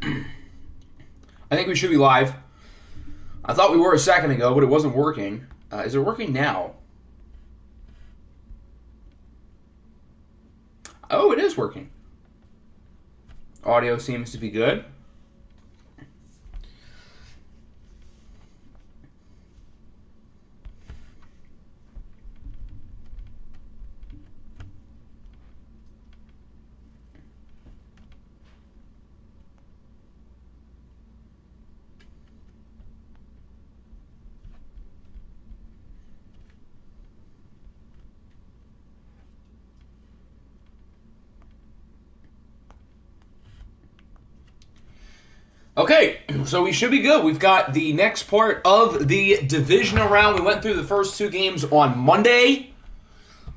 I think we should be live. I thought we were a second ago, but it wasn't working. Is it working now? Oh, it is working. Audio seems to be good. Okay, so we should be good. We've got the next part of the divisional round. We went through the first two games on Monday.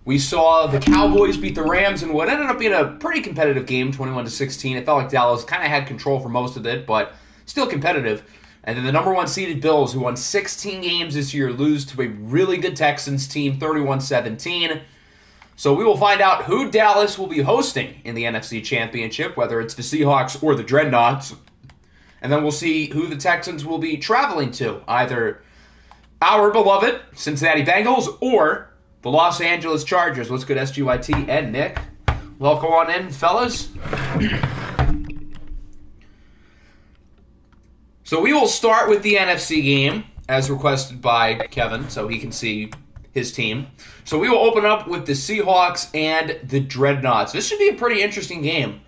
We saw the Cowboys beat the Rams in what ended up being a pretty competitive game, 21-16. It felt like Dallas kind of had control for most of it, but still competitive. And then the number one seeded Bills, who won 16 games this year, lose to a really good Texans team, 31-17. So we will find out who Dallas will be hosting in the NFC Championship, whether it's the Seahawks or the Dreadnoughts. And then we'll see who the Texans will be traveling to, either our beloved Cincinnati Bengals or the Los Angeles Chargers. What's good, SGYT and Nick? Welcome on in, fellas. So we will start with the NFC game, as requested by Kevin, so he can see his team. So we will open up with the Seahawks and the Dreadnoughts. This should be a pretty interesting game.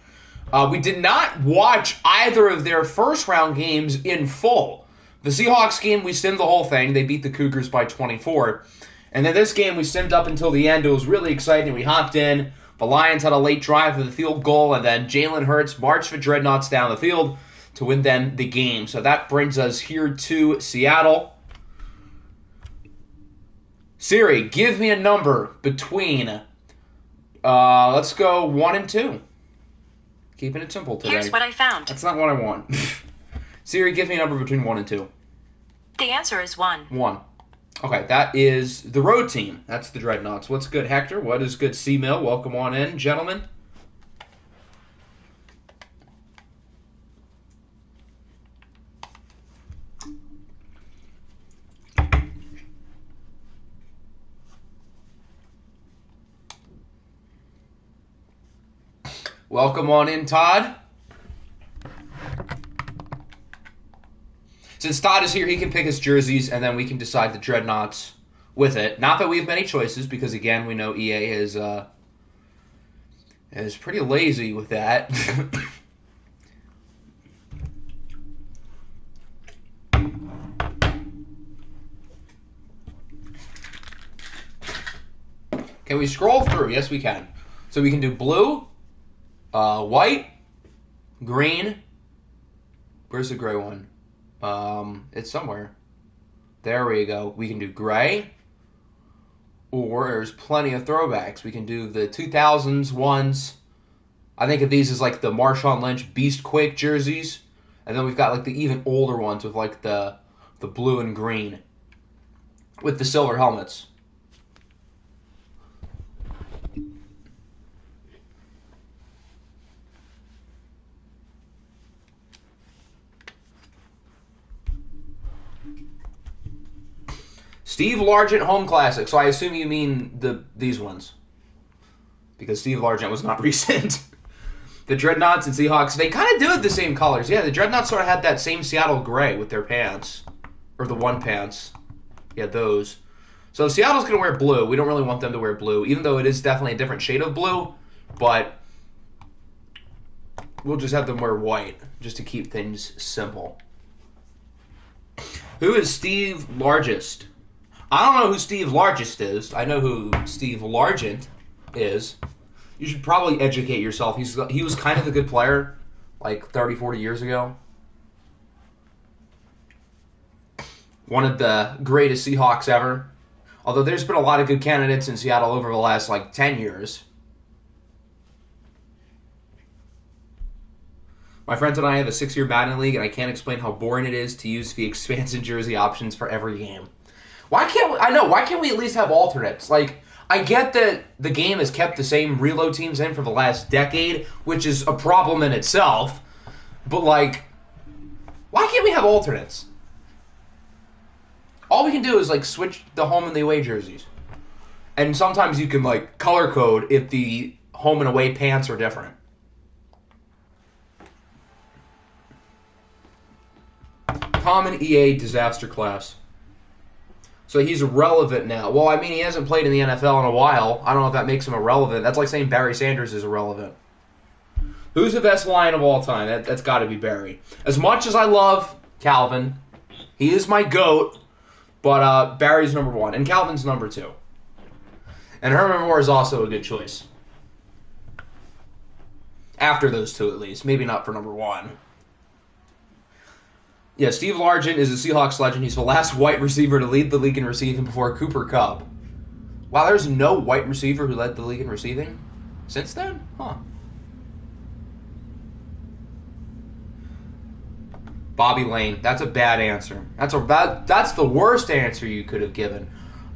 We did not watch either of their first-round games in full. The Seahawks game, we simmed the whole thing. They beat the Cougars by 24. And then this game, we simmed up until the end. It was really exciting. We hopped in. The Lions had a late drive for the field goal, and then Jalen Hurts marched the Dreadnoughts down the field to win them the game. So that brings us here to Seattle. Siri, give me a number between, let's go 1 and 2. Keeping it simple today. Here's what I found. That's not what I want. Siri, give me a number between 1 and 2. The answer is 1. 1. Okay, that is the road team. That's the Dreadnoughts. What's good, Hector? What is good, C-Mill? Welcome on in, gentlemen. Welcome on in, Todd. Since Todd is here, he can pick his jerseys, and then we can decide the Dreadnoughts with it. Not that we have many choices, because, again, we know EA is pretty lazy with that. Can we scroll through? Yes, we can. So we can do blue, white, green. Where's the gray one? It's somewhere. There we go. We can do gray. Or there's plenty of throwbacks. We can do the 2000s ones. I think of these as like the Marshawn Lynch Beast Quake jerseys. And then we've got like the even older ones with like the blue and green. With the silver helmets. Steve Largent Home Classic. So I assume you mean these ones. Because Steve Largent was not recent. The Dreadnoughts and Seahawks, they kind of do it the same colors. Yeah, the Dreadnoughts sort of had that same Seattle gray with their pants. Or the one pants. Yeah, those. So Seattle's going to wear blue. We don't really want them to wear blue, even though it is definitely a different shade of blue. But we'll just have them wear white, just to keep things simple. Who is Steve Largest? I don't know who Steve Largest is. I know who Steve Largent is. You should probably educate yourself. He was kind of a good player like 30, 40 years ago. One of the greatest Seahawks ever. Although there's been a lot of good candidates in Seattle over the last like 10 years. My friends and I have a 6-year Madden League, and I can't explain how boring it is to use the expansion jersey options for every game. Why can't we at least have alternates? Like, I get that the game has kept the same reload teams in for the last decade, which is a problem in itself. But, like, Why can't we have alternates? All we can do is, like, switch the home and the away jerseys. And sometimes you can, like, color code if the home and away pants are different. Common EA disaster class. So he's irrelevant now. Well, I mean, he hasn't played in the NFL in a while. I don't know if that makes him irrelevant. That's like saying Barry Sanders is irrelevant. Who's the best Lion of all time? That's got to be Barry. As much as I love Calvin, he is my GOAT, but Barry's number 1, and Calvin's number 2. And Herman Moore is also a good choice. After those two, at least. Maybe not for number 1. Yeah, Steve Largent is a Seahawks legend. He's the last white receiver to lead the league in receiving before Cooper Kupp. Wow, there's no white receiver who led the league in receiving since then? Huh. Bobby Lane. That's a bad answer. That's the worst answer you could have given.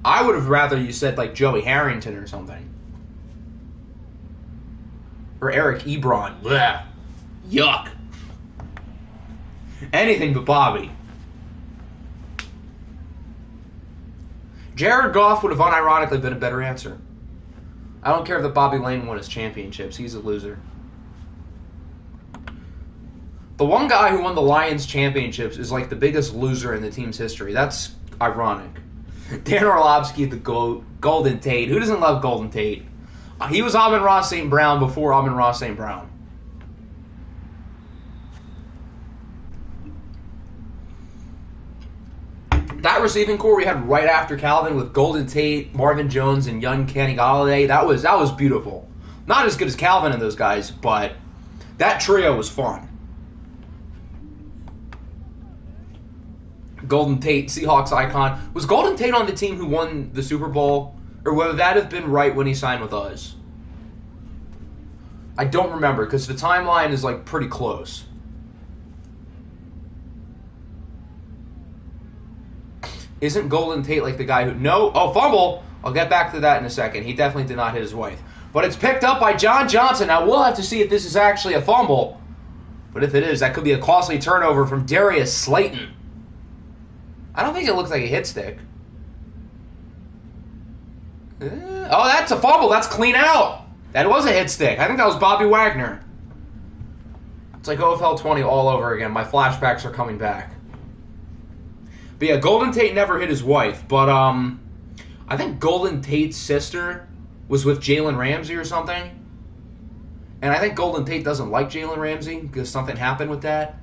I would have rather you said like Joey Harrington or something. Or Eric Ebron. Blech. Yuck. Anything but Bobby. Jared Goff would have unironically been a better answer. I don't care if Bobby Lane won his championships. He's a loser. The one guy who won the Lions championships is like the biggest loser in the team's history. That's ironic. Dan Orlovsky, the Golden Tate. Who doesn't love Golden Tate? He was Amon-Ra St. Brown before Amon-Ra St. Brown. That receiving core we had right after Calvin with Golden Tate, Marvin Jones, and young Kenny Golladay, that was beautiful. Not as good as Calvin and those guys, but that trio was fun. Golden Tate, Seahawks icon. Was Golden Tate on the team who won the Super Bowl? Or would that have been right when he signed with us? I don't remember, because the timeline is like pretty close. Isn't Golden Tate like the guy who... No. Oh, fumble. I'll get back to that in a second. He definitely did not hit his wife. But it's picked up by John Johnson. Now, we'll have to see if this is actually a fumble. But if it is, that could be a costly turnover from Darius Slayton. I don't think it looks like a hit stick. Oh, that's a fumble. That's clean out. That was a hit stick. I think that was Bobby Wagner. It's like OFL 20 all over again. My flashbacks are coming back. But yeah, Golden Tate never hit his wife. But I think Golden Tate's sister was with Jalen Ramsey or something. And I think Golden Tate doesn't like Jalen Ramsey because something happened with that.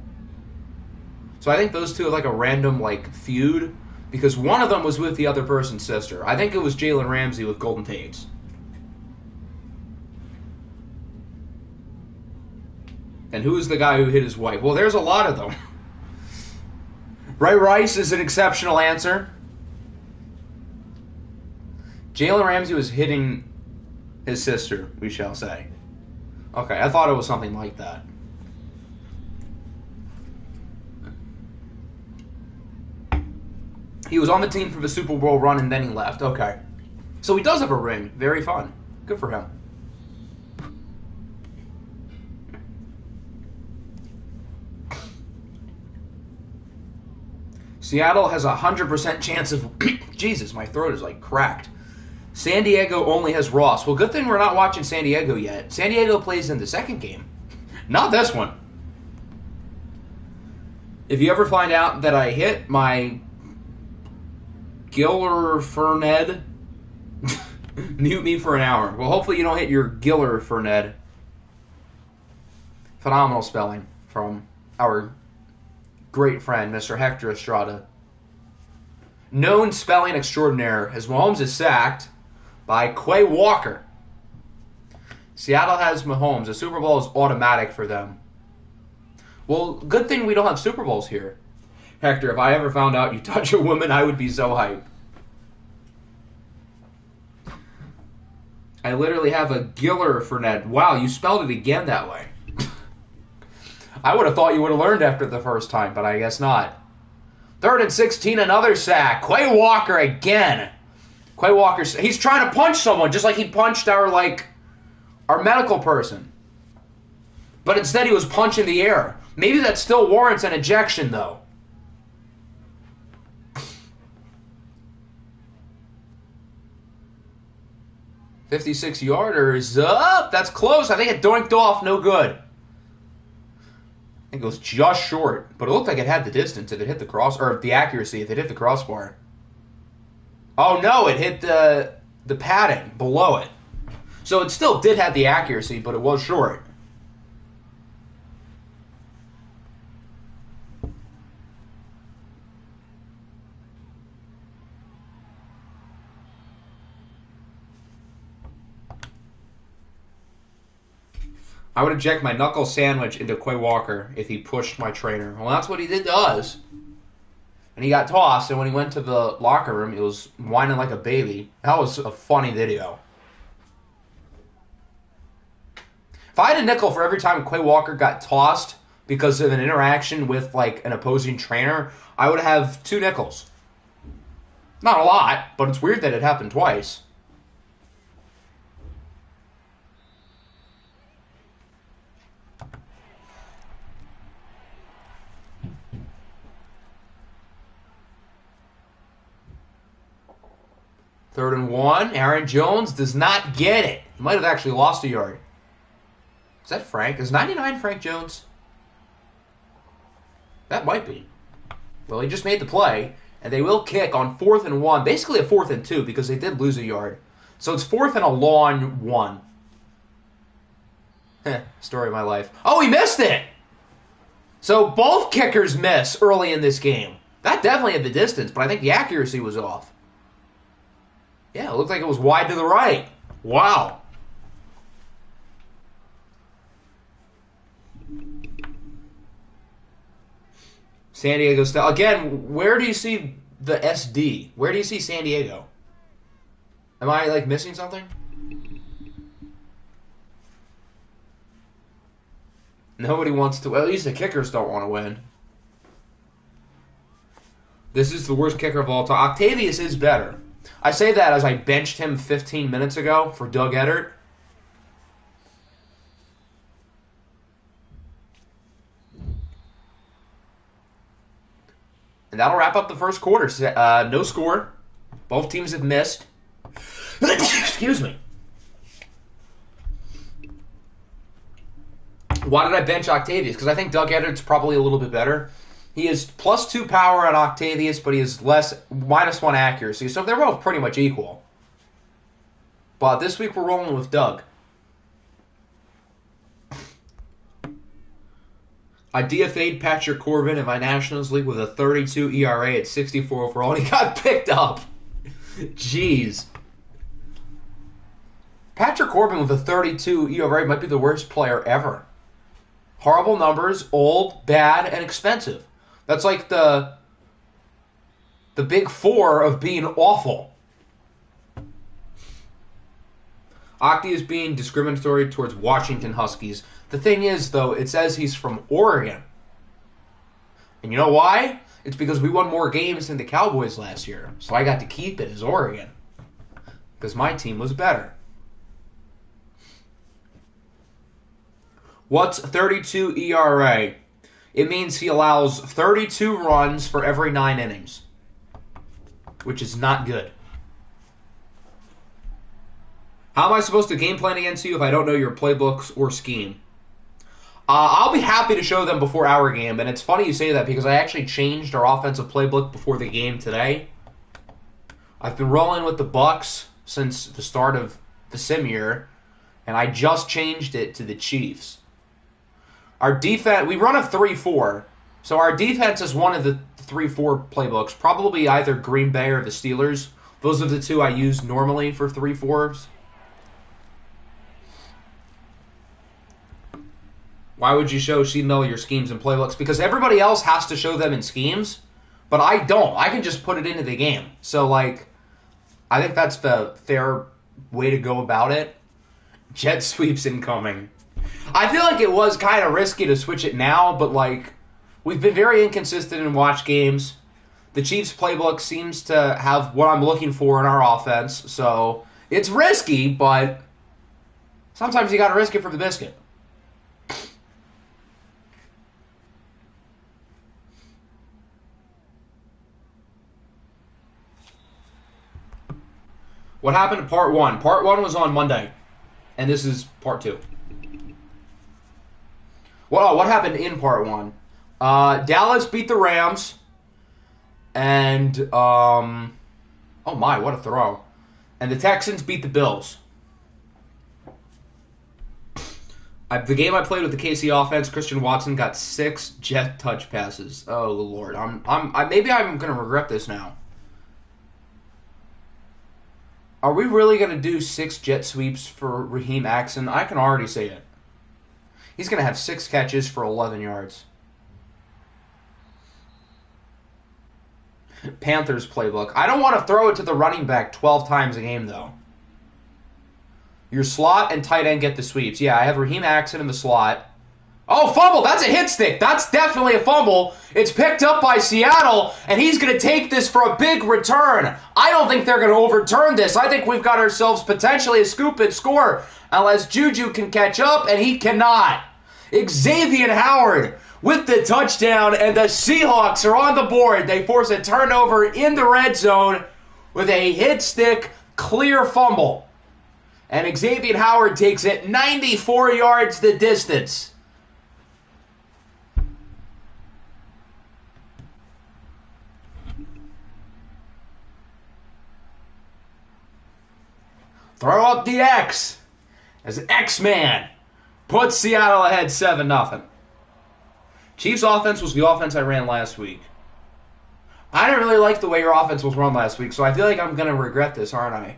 So I think those two have like a random like feud because one of them was with the other person's sister. I think it was Jalen Ramsey with Golden Tate's. And who is the guy who hit his wife? Well, there's a lot of them. Ray Rice is an exceptional answer. Jalen Ramsey was hitting his sister, we shall say. Okay, I thought it was something like that. He was on the team for the Super Bowl run and then he left. Okay. So he does have a ring. Very fun. Good for him. Seattle has a 100% chance of... Jesus, my throat is like cracked. San Diego only has Ross. Well, good thing we're not watching San Diego yet. San Diego plays in the second game. Not this one. If you ever find out that I hit my Giller Ferned, mute me for an hour. Well, hopefully you don't hit your Giller Ferned. Phenomenal spelling from our great friend, Mr. Hector Estrada. Known spelling extraordinaire as Mahomes is sacked by Quay Walker. Seattle has Mahomes. The Super Bowl is automatic for them. Well, good thing we don't have Super Bowls here. Hector, if I ever found out you touch a woman, I would be so hyped. I literally have a Giller Ferned. Wow, you spelled it again that way. I would have thought you would have learned after the first time, but I guess not. 3rd and 16, another sack. Quay Walker again. Quay Walker, he's trying to punch someone just like he punched our medical person. But instead he was punching the air. Maybe that still warrants an ejection, though. $56-yarder is up. That's close. I think it doinked off. No good. I think it was just short, but it looked like it had the distance if it hit the cross, or the accuracy if it hit the crossbar. Oh no, it hit the padding below it. So it still did have the accuracy, but it was short. I would eject my knuckle sandwich into Quay Walker if he pushed my trainer. Well, that's what he did to us. And he got tossed, and when he went to the locker room, he was whining like a baby. That was a funny video. If I had a nickel for every time Quay Walker got tossed because of an interaction with, like, an opposing trainer, I would have 2 nickels. Not a lot, but it's weird that it happened twice. Third and 1. Aaron Jones does not get it. He might have actually lost a yard. Is that Frank? Is 99 Frank Jones? That might be. Well, he just made the play, and they will kick on 4th and 1. Basically a 4th and 2 because they did lose a yard. So it's 4th and a long 1. Story of my life. Oh, he missed it! So both kickers miss early in this game. That definitely had the distance, but I think the accuracy was off. Yeah, it looked like it was wide to the right. Wow. San Diego style. Again, where do you see the SD? Where do you see San Diego? Am I, like, missing something? Nobody wants to. Well, at least the kickers don't want to win. This is the worst kicker of all time. Octavius is better. I say that as I benched him 15 minutes ago for Doug Edert. And that'll wrap up the first quarter. No score. Both teams have missed. Excuse me. Why did I bench Octavius? Because I think Doug Edert's probably a little bit better. He is +2 power on Octavius, but he is -1 accuracy. So they're both pretty much equal. But this week we're rolling with Doug. I DFA'd Patrick Corbin in my Nationals League with a 32 ERA at 64 overall, and he got picked up. Jeez. Patrick Corbin with a 32 ERA might be the worst player ever. Horrible numbers, old, bad, and expensive. That's like the big 4 of being awful. Octi is being discriminatory towards Washington Huskies. The thing is, though, it says he's from Oregon. And you know why? It's because we won more games than the Cowboys last year. So I got to keep it as Oregon. Because my team was better. What's 32 ERA? It means he allows 32 runs for every 9 innings. Which is not good. How am I supposed to game plan against you if I don't know your playbooks or scheme? I'll be happy to show them before our game, and it's funny you say that because I actually changed our offensive playbook before the game today. I've been rolling with the Bucks since the start of the sim year, and I just changed it to the Chiefs. Our defense, we run a 3-4, so our defense is one of the 3-4 playbooks, probably either Green Bay or the Steelers. Those are the two I use normally for 3-4s. Why would you show Sheednell your schemes and playbooks? Because everybody else has to show them in schemes, but I don't. I can just put it into the game. So, like, I think that's the fair way to go about it. Jet sweeps incoming. I feel like it was kind of risky to switch it now, but, like, we've been very inconsistent in watch games. The Chiefs' playbook seems to have what I'm looking for in our offense, so it's risky, but sometimes you got to risk it for the biscuit. What happened to part one? Part one was on Monday, and this is part two. Well, what happened in part one? Dallas beat the Rams, and oh my, what a throw! And the Texans beat the Bills. The game I played with the KC offense, Christian Watson got 6 jet touch passes. Oh Lord, maybe I'm gonna regret this now. Are we really gonna do 6 jet sweeps for Raheem Axon? I can already say it. He's gonna have 6 catches for 11 yards. Panthers playbook. I don't want to throw it to the running back 12 times a game though. Your slot and tight end get the sweeps. Yeah, I have Raheem Axon in the slot. Oh, fumble! That's a hit stick. That's definitely a fumble. It's picked up by Seattle, and he's going to take this for a big return. I don't think they're going to overturn this. I think we've got ourselves potentially a scoop and score, unless Juju can catch up, and he cannot. Xavier Howard with the touchdown, and the Seahawks are on the board. They force a turnover in the red zone with a hit stick, clear fumble. And Xavier Howard takes it 94 yards the distance. Throw up the X as X-Man puts Seattle ahead 7-0. Chiefs offense was the offense I ran last week. I didn't really like the way your offense was run last week, so I feel like I'm going to regret this, aren't I?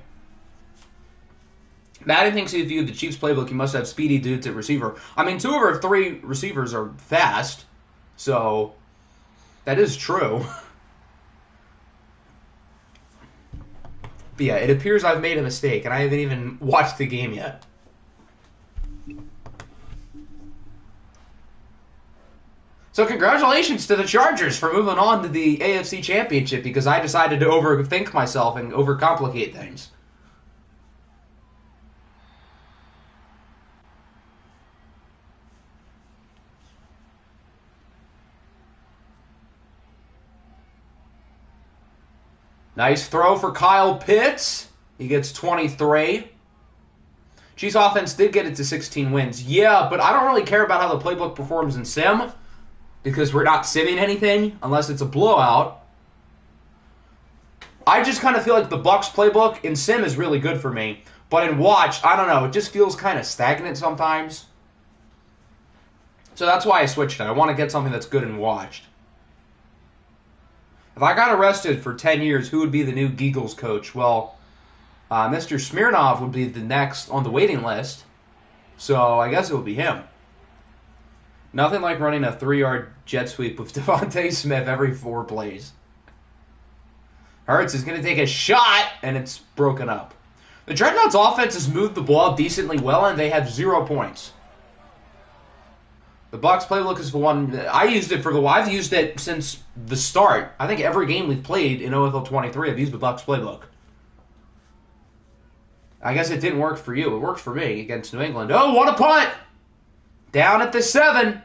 Madden thinks if you the Chiefs playbook, you must have speedy dudes at receiver. I mean, 2 of our 3 receivers are fast, so that is true. But yeah, it appears I've made a mistake, and I haven't even watched the game yet. So congratulations to the Chargers for moving on to the AFC Championship, because I decided to overthink myself and overcomplicate things. Nice throw for Kyle Pitts. He gets 23. Chiefs offense did get it to 16 wins. Yeah, but I don't really care about how the playbook performs in Sim, because we're not simming anything unless it's a blowout. I just kind of feel like the Bucs playbook in Sim is really good for me, but in Watch, I don't know, it just feels kind of stagnant sometimes. So that's why I switched it. I want to get something that's good in Watched. If I got arrested for 10 years, who would be the new Geagles coach? Well, Mr. Smirnov would be the next on the waiting list, so I guess it would be him. Nothing like running a 3-yard jet sweep with Devontae Smith every 4 plays. Hurts is going to take a shot, and it's broken up. The Dreadnoughts offense has moved the ball decently well, and they have 0 points. The Bucs playbook is the one I've used it since the start. I think every game we've played in OFL 23, I've used the Bucs playbook. I guess it didn't work for you. It worked for me against New England. Oh, what a punt! Down at the 7.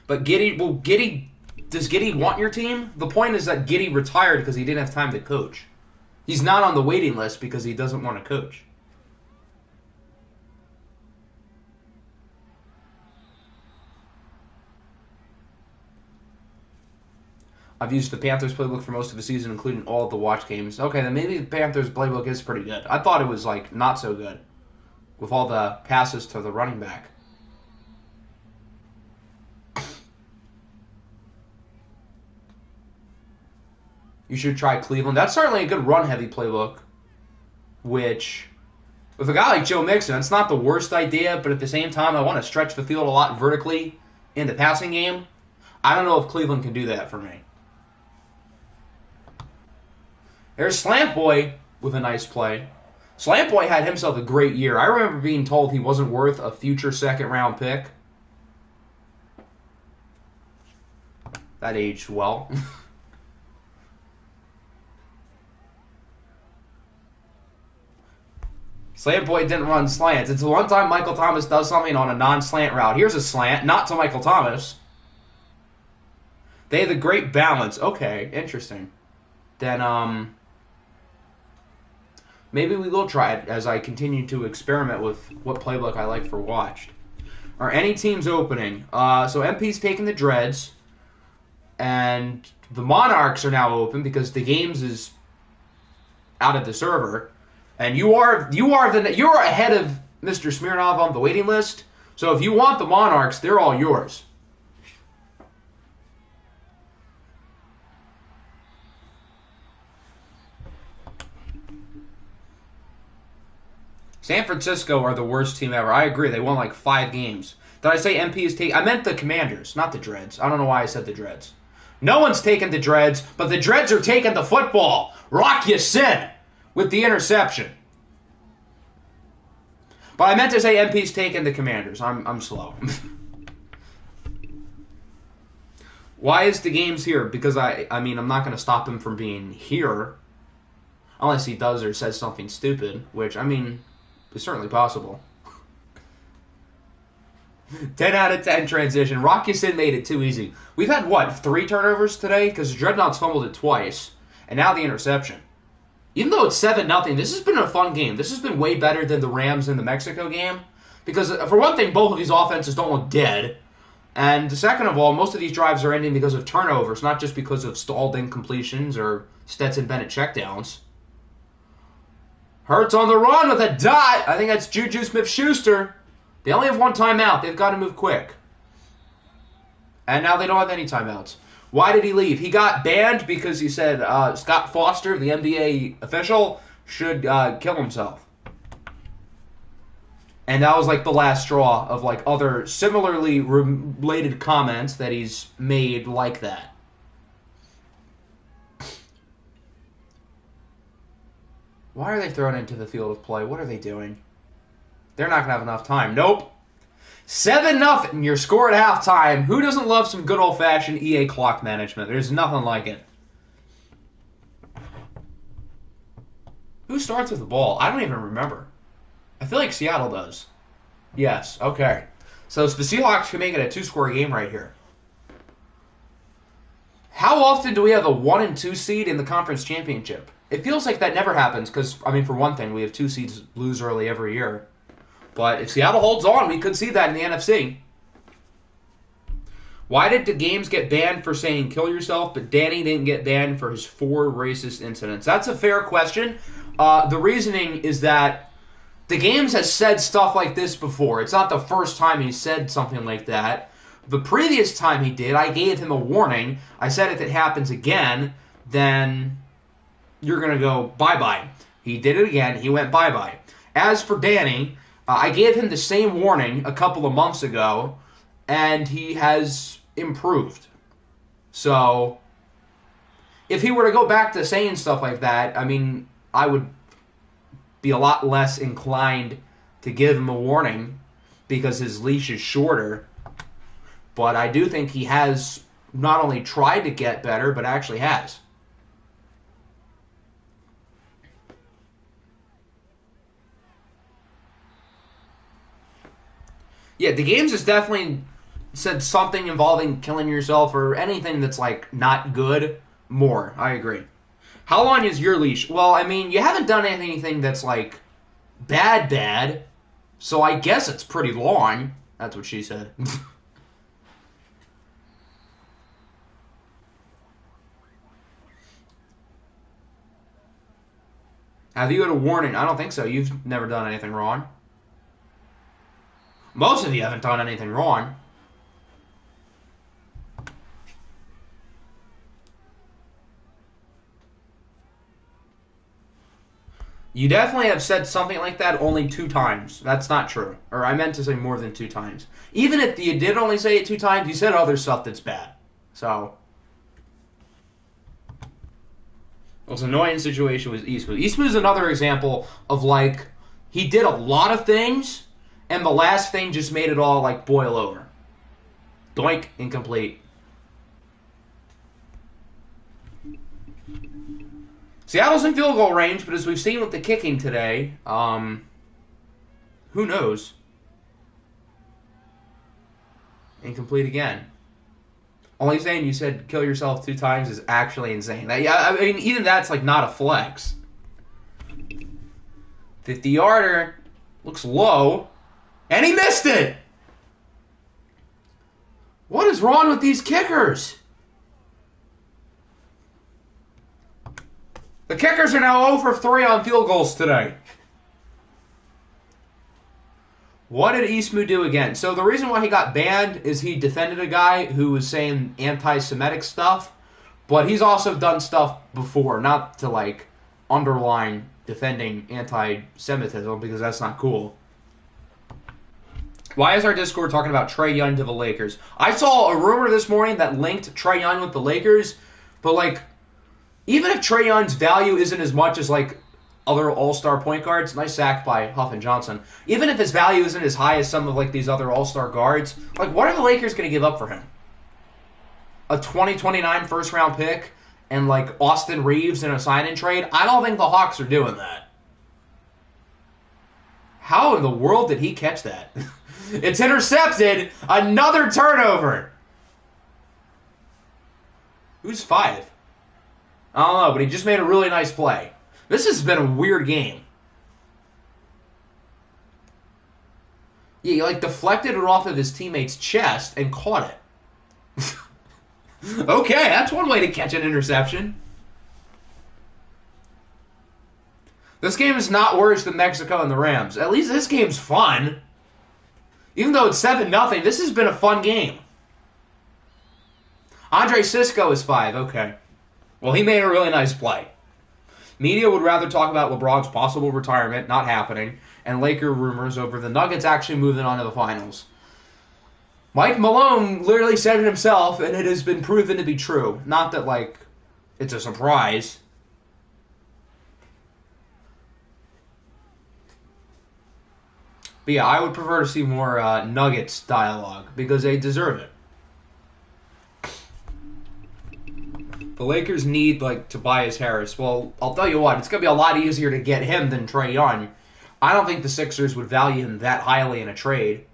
But does Giddy want your team? The point is that Giddy retired because he didn't have time to coach. He's not on the waiting list because he doesn't want to coach. I've used the Panthers playbook for most of the season, including all of the watch games. Okay, then maybe the Panthers playbook is pretty good. I thought it was, like, not so good with all the passes to the running back. You should try Cleveland. That's certainly a good run-heavy playbook, which, with a guy like Joe Mixon, it's not the worst idea, but at the same time, I want to stretch the field a lot vertically in the passing game. I don't know if Cleveland can do that for me. There's Slant Boy with a nice play. Slant Boy had himself a great year. I remember being told he wasn't worth a future second-round pick. That aged well. Slant Boy didn't run slants. It's the one time Michael Thomas does something on a non-slant route. Here's a slant, not to Michael Thomas. They have a great balance. Okay, interesting. then maybe we will try it as I continue to experiment with what playbook I like for watched. Are any teams opening? So MP's taking the Dreads, and the Monarchs are now open because the games is out of the server, and you're ahead of Mr. Smirnov on the waiting list. So if you want the Monarchs, they're all yours. San Francisco are the worst team ever. I agree. They won like 5 games. Did I say MP is taking... I meant the Commanders, not the Dreads. I don't know why I said the Dreads. No one's taking the Dreads, but the Dreads are taking the football. Rock Ya-Sin with the interception. But I meant to say MP's taking the Commanders. I'm slow. Why is the games here? Because I mean, I'm not going to stop him from being here. Unless he does or says something stupid, which, I mean... It's certainly possible. 10 out of 10 transition. Rock Ya-Sin made it too easy. We've had, what, 3 turnovers today? Because Dreadnought's fumbled it twice. And now the interception. Even though it's 7-0, this has been a fun game. This has been way better than the Rams in the Mexico game. Because, for one thing, both of these offenses don't look dead. And second of all, most of these drives are ending because of turnovers, not just because of stalled incompletions or Stetson Bennett checkdowns. Hurts on the run with a dot. I think that's Juju Smith-Schuster. They only have 1 timeout. They've got to move quick. And now they don't have any timeouts. Why did he leave? He got banned because he said Scott Foster, the NBA official, should kill himself. And that was like the last straw of like other similarly related comments that he's made like that. Why are they thrown into the field of play? What are they doing? They're not going to have enough time. Nope. 7-0. Your score at halftime. Who doesn't love some good old-fashioned EA clock management? There's nothing like it. Who starts with the ball? I don't even remember. I feel like Seattle does. Yes. Okay. So the Seahawks can make it a 2-score game right here. How often do we have a 1 and 2 seed in the conference championship? It feels like that never happens because, I mean, for one thing, we have 2 seeds lose early every year. But if Seattle holds on, we could see that in the NFC. Why did the games get banned for saying kill yourself, but Danny didn't get banned for his 4 racist incidents? That's a fair question. The reasoning is that the games has said stuff like this before. It's not the first time he said something like that. The previous time he did, I gave him a warning. I said if it happens again, then you're going to go bye-bye. He did it again. He went bye-bye. As for Danny, I gave him the same warning a couple of months ago, and he has improved. So, if he were to go back to saying stuff like that, I mean, I would be a lot less inclined to give him a warning because his leash is shorter. But I do think he has not only tried to get better, but actually has. Yeah, the games has definitely said something involving killing yourself or anything that's, like, not good more. I agree. How long is your leash? Well, I mean, you haven't done anything that's, like, bad, so I guess it's pretty long. That's what she said. Have you had a warning? I don't think so. You've never done anything wrong. Most of you haven't done anything wrong. You definitely have said something like that only 2 times. That's not true. Or I meant to say more than 2 times. Even if you did only say it 2 times, you said other stuff that's bad. So, it was an annoying situation with Eastwood. Eastwood is another example of, like, he did a lot of things, and the last thing just made it all, like, boil over. Doink, incomplete. Seattle's in field goal range, but as we've seen with the kicking today, who knows? Incomplete again. Only saying you said kill yourself 2 times is actually insane. I mean, even that's like not a flex. 50-yarder looks low, and he missed it. What is wrong with these kickers? The kickers are now 0 for 3 on field goals today. What did Eastmu do again? So the reason why he got banned is he defended a guy who was saying anti-Semitic stuff, but he's also done stuff before, not to like underline defending anti-Semitism because that's not cool. Why is our Discord talking about Trae Young to the Lakers? I saw a rumor this morning that linked Trae Young with the Lakers, but like, even if Trae Young's value isn't as much as like other all-star point guards, nice sack by Huff and Johnson, even if his value isn't as high as some of like these other all-star guards, like what are the Lakers going to give up for him? A 2029 first-round pick and like Austin Reeves in a sign-in trade? I don't think the Hawks are doing that. How in the world did he catch that? It's intercepted. Another turnover. Who's 5? I don't know, but he just made a really nice play. This has been a weird game. Yeah, he like deflected it off of his teammate's chest and caught it. Okay, that's one way to catch an interception. This game is not worse than Mexico and the Rams. At least this game's fun. Even though it's 7-0, this has been a fun game. Andre Cisco is 5, okay. Well, he made a really nice play. Media would rather talk about LeBron's possible retirement, not happening, and Laker rumors over the Nuggets actually moving on to the finals. Mike Malone literally said it himself, and it has been proven to be true. Not that, like, it's a surprise. But yeah, I would prefer to see more Nuggets dialogue, because they deserve it. The Lakers need, like, Tobias Harris. Well, I'll tell you what, it's going to be a lot easier to get him than Trae Young. I don't think the Sixers would value him that highly in a trade.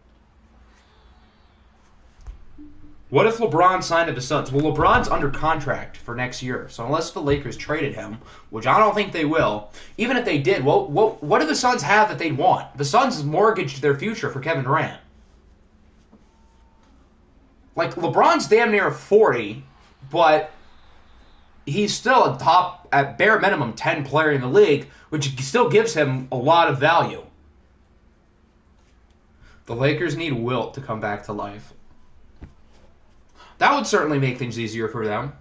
What if LeBron signed to the Suns? Well, LeBron's under contract for next year, so unless the Lakers traded him, which I don't think they will, even if they did, well, what do the Suns have that they'd want? The Suns mortgaged their future for Kevin Durant. Like, LeBron's damn near 40, but he's still a top, at bare minimum, 10 player in the league, which still gives him a lot of value. The Lakers need Wilt to come back to life. That would certainly make things easier for them.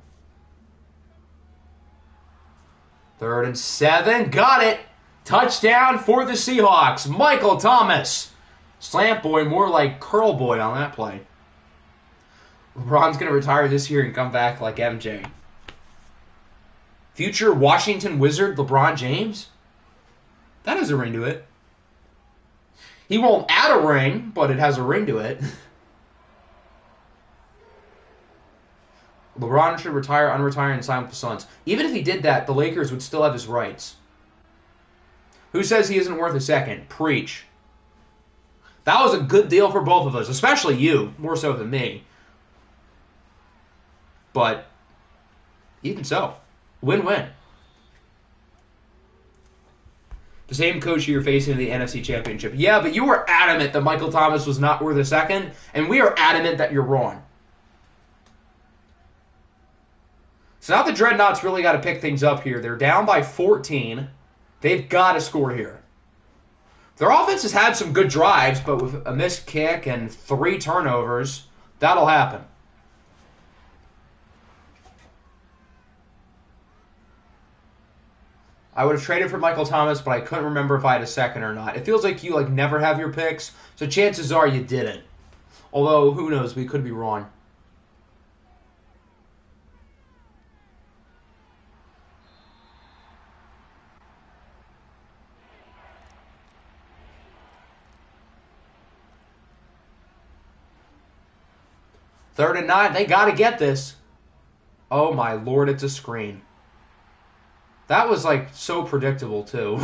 3rd and 7. Got it. Touchdown for the Seahawks. Michael Thomas. Slant boy, more like curl boy on that play. LeBron's going to retire this year and come back like MJ. Future Washington Wizard LeBron James? That has a ring to it. He won't add a ring, but it has a ring to it. LeBron should retire, unretire, and sign with the Suns. Even if he did that, the Lakers would still have his rights. Who says he isn't worth a second? Preach. That was a good deal for both of us, especially you, more so than me. But even so, win-win. The same coach you're facing in the NFC Championship. Yeah, but you were adamant that Michael Thomas was not worth a second, and we are adamant that you're wrong. So now the Dreadnoughts really got to pick things up here. They're down by 14. They've got to score here. Their offense has had some good drives, but with a missed kick and 3 turnovers, that'll happen. I would have traded for Michael Thomas, but I couldn't remember if I had a second or not. It feels like you never have your picks, so chances are you didn't. Although, who knows, we could be wrong. Third and 9, they got to get this. Oh my lord, it's a screen. That was so predictable too.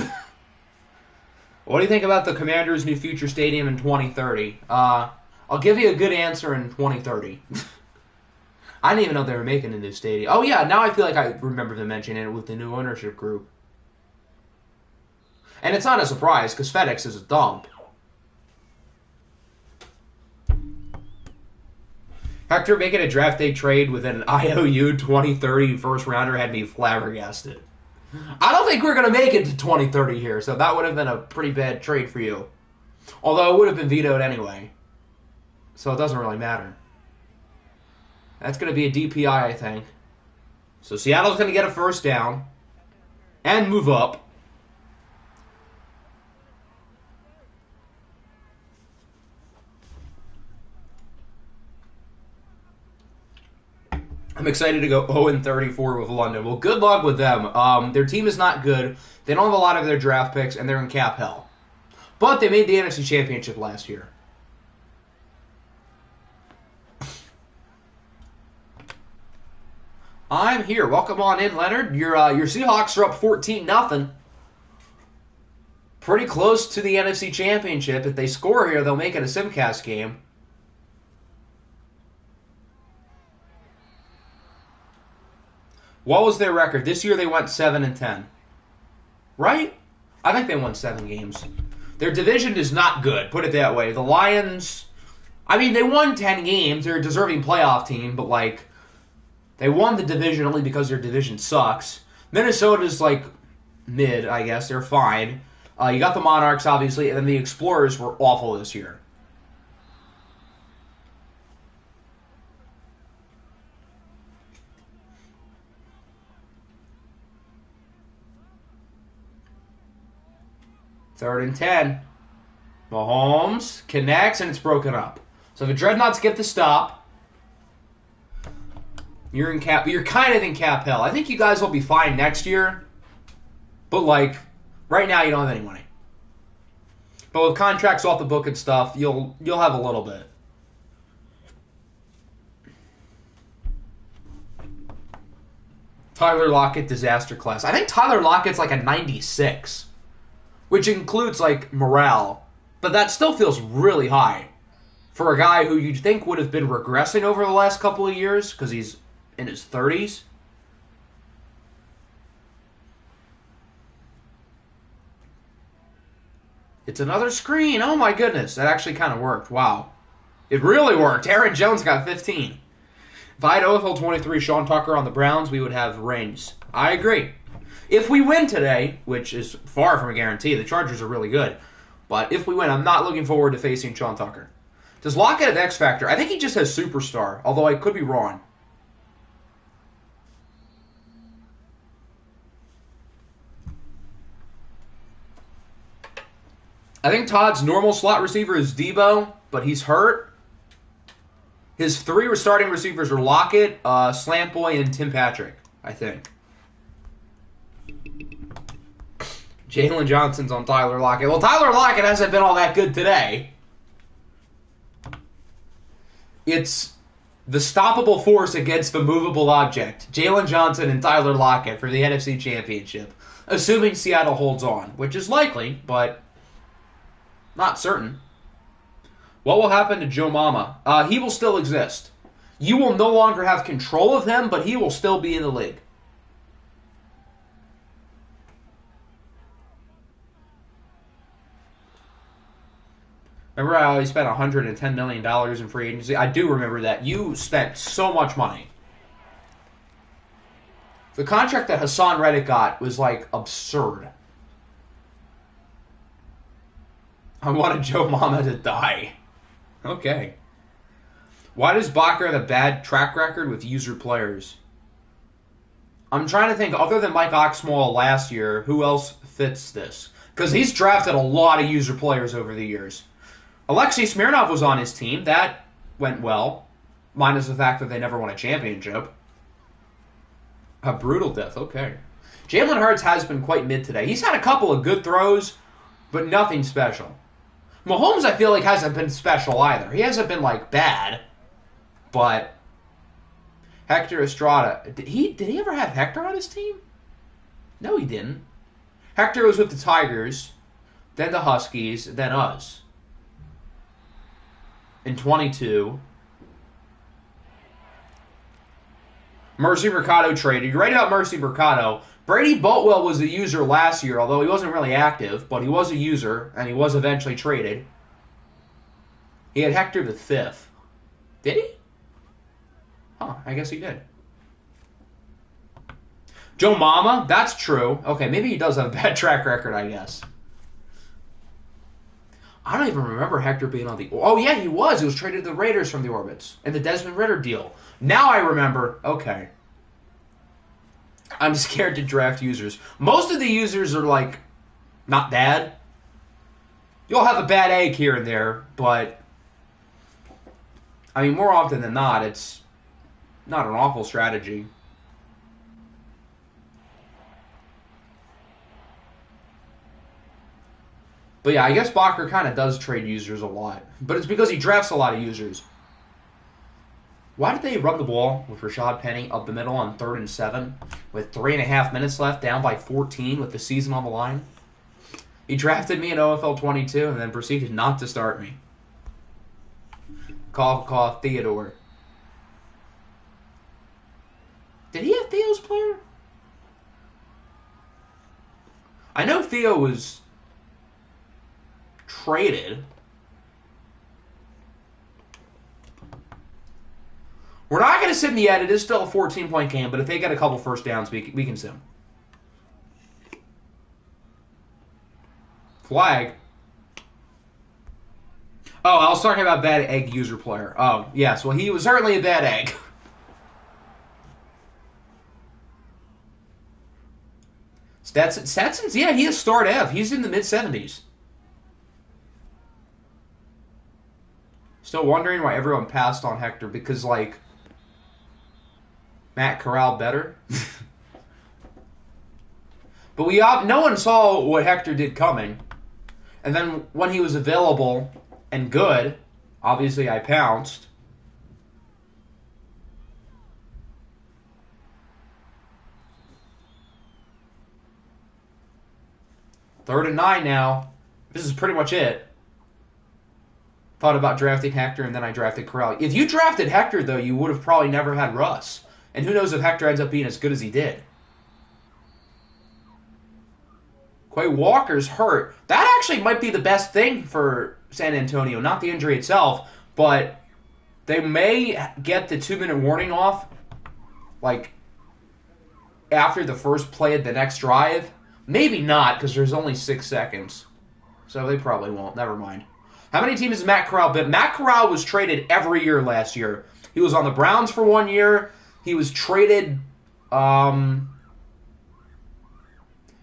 What do you think about the Commanders' new future stadium in 2030? I'll give you a good answer in 2030. I didn't even know they were making a new stadium. Oh, yeah, now I feel like I remember them mentioning it with the new ownership group. And it's not a surprise, because FedEx is a dump. Hector making a draft day trade with an IOU 2030 first rounder had me flabbergasted. I don't think we're going to make it to 2030 here, so that would have been a pretty bad trade for you. Although it would have been vetoed anyway. So it doesn't really matter. That's going to be a DPI, I think. So Seattle's going to get a first down and move up. I'm excited to go 0-34 with London. Well, good luck with them. Their team is not good. They don't have a lot of their draft picks, and they're in cap hell. But they made the NFC Championship last year. I'm here. Welcome on in, Leonard. Your Seahawks are up 14-0. Pretty close to the NFC Championship. If they score here, they'll make it a simcast game. What was their record? This year they went 7-10. Right? I think they won 7 games. Their division is not good, put it that way. The Lions, I mean, they won 10 games. They're a deserving playoff team, but, like, they won the division only because their division sucks. Minnesota's, like, mid, I guess. They're fine. You got the Monarchs, obviously, and then the Explorers were awful this year. Third and 10. Mahomes connects, and it's broken up. So the Dreadnoughts get the stop. You're kind of in cap hell. I think you guys will be fine next year. But, like, right now you don't have any money. But with contracts off the book and stuff, you'll have a little bit. Tyler Lockett, disaster class. I think Tyler Lockett's like a 96. Which includes, like, morale. But that still feels really high for a guy who you'd think would have been regressing over the last couple of years because he's in his 30s. It's another screen. Oh, my goodness. That actually kind of worked. Wow. It really worked. Aaron Jones got 15. If I had OFL 23 Sean Tucker on the Browns, we would have rings. I agree. If we win today, which is far from a guarantee, the Chargers are really good. But if we win, I'm not looking forward to facing Sean Tucker. Does Lockett have X Factor? I think he just has Superstar, although I could be wrong. I think Todd's normal slot receiver is Debo, but he's hurt. His 3 starting receivers are Lockett, Slant Boy, and Tim Patrick, I think. Jalen Johnson's on Tyler Lockett. Well, Tyler Lockett hasn't been all that good today. It's the stoppable force against the movable object. Jalen Johnson and Tyler Lockett for the NFC Championship. Assuming Seattle holds on, which is likely, but not certain. What will happen to Joe Mama? He will still exist. You will no longer have control of him, but he will still be in the league. Remember how he spent $110 million in free agency? I do remember that. You spent so much money. The contract that Hassan Reddick got was, like, absurd. I wanted Joe Mama to die. Okay. Why does Bakker have a bad track record with user players? I'm trying to think, other than Mike Oxmall last year, who else fits this? Because he's drafted a lot of user players over the years. Alexei Smirnov was on his team. That went well, minus the fact that they never won a championship. A brutal death, okay. Jalen Hurts has been quite mid today. He's had a couple of good throws, but nothing special. Mahomes, I feel like, hasn't been special either. He hasn't been, like, bad, but Hector Estrada. Did he ever have Hector on his team? No, he didn't. Hector was with the Tigers, then the Huskies, then us. In 22. Mercy Mercado traded. You're right about Mercy Mercado. Brady Boatwell was a user last year, although he wasn't really active, but he was a user, and he was eventually traded. He had Hector the 5th. Did he? Huh, I guess he did. Joe Mama? That's true. Okay, maybe he does have a bad track record, I guess. I don't even remember Hector being on the... Oh, yeah, he was. He was traded to the Raiders from the Orbits in the Desmond Ritter deal. Now I remember. Okay. I'm scared to draft users. Most of the users are, like, not bad. You'll have a bad egg here and there, but... I mean, more often than not, it's not an awful strategy. But yeah, I guess Bacher kind of does trade users a lot. But it's because he drafts a lot of users. Why did they run the ball with Rashad Penny up the middle on 3rd and 7 with 3.5 minutes left, down by 14 with the season on the line? He drafted me in OFL 22 and then proceeded not to start me. Cough, Theodore. Did he have Theo's player? I know Theo was traded. We're not going to sim yet. It is still a 14-point game, but if they get a couple first downs, we can sim. Flag. Oh, I was talking about bad egg user player. Oh, yes. Well, he was certainly a bad egg. Stetson's, yeah, he is start F. He's in the mid-70s. Still wondering why everyone passed on Hector because, like, Matt Corral better. But no one saw what Hector did coming. And then when he was available and good, obviously I pounced. Third and 9 now. This is pretty much it. Thought about drafting Hector, and then I drafted Corral. If you drafted Hector, though, you would have probably never had Russ. And who knows if Hector ends up being as good as he did. Quay Walker's hurt. That actually might be the best thing for San Antonio. Not the injury itself, but they may get the 2-minute warning off, like, after the first play of the next drive. Maybe not, because there's only 6 seconds. So they probably won't. Never mind. How many teams has Matt Corral been? Matt Corral was traded every year last year. He was on the Browns for 1 year. He was traded...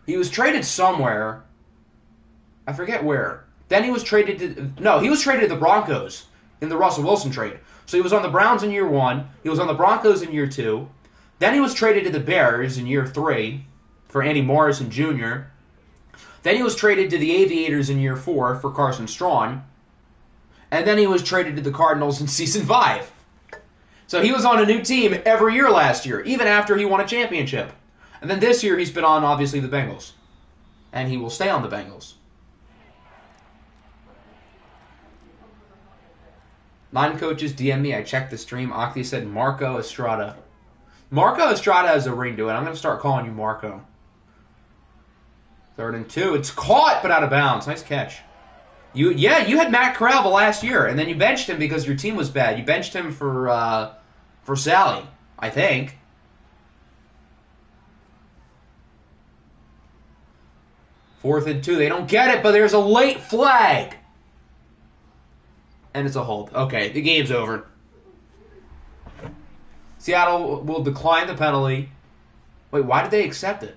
he was traded somewhere. I forget where. Then he was traded to... No, he was traded to the Broncos in the Russell Wilson trade. So he was on the Browns in year 1. He was on the Broncos in year 2. Then he was traded to the Bears in year 3 for Andy Morrison Jr. Then he was traded to the Aviators in year 4 for Carson Strachan. And then he was traded to the Cardinals in season 5. So he was on a new team every year last year, even after he won a championship. And then this year he's been on, obviously, the Bengals. And he will stay on the Bengals. 9 coaches DM me. I checked the stream. Octi said Marco Estrada. Marco Estrada has a ring to it. I'm going to start calling you Marco. 3rd and 2. It's caught, but out of bounds. Nice catch. You had Matt Corral last year, and then you benched him because your team was bad. You benched him for Sally, I think. Fourth and 2. They don't get it, but there's a late flag. And it's a hold. Okay, the game's over. Seattle will decline the penalty. Wait, why did they accept it?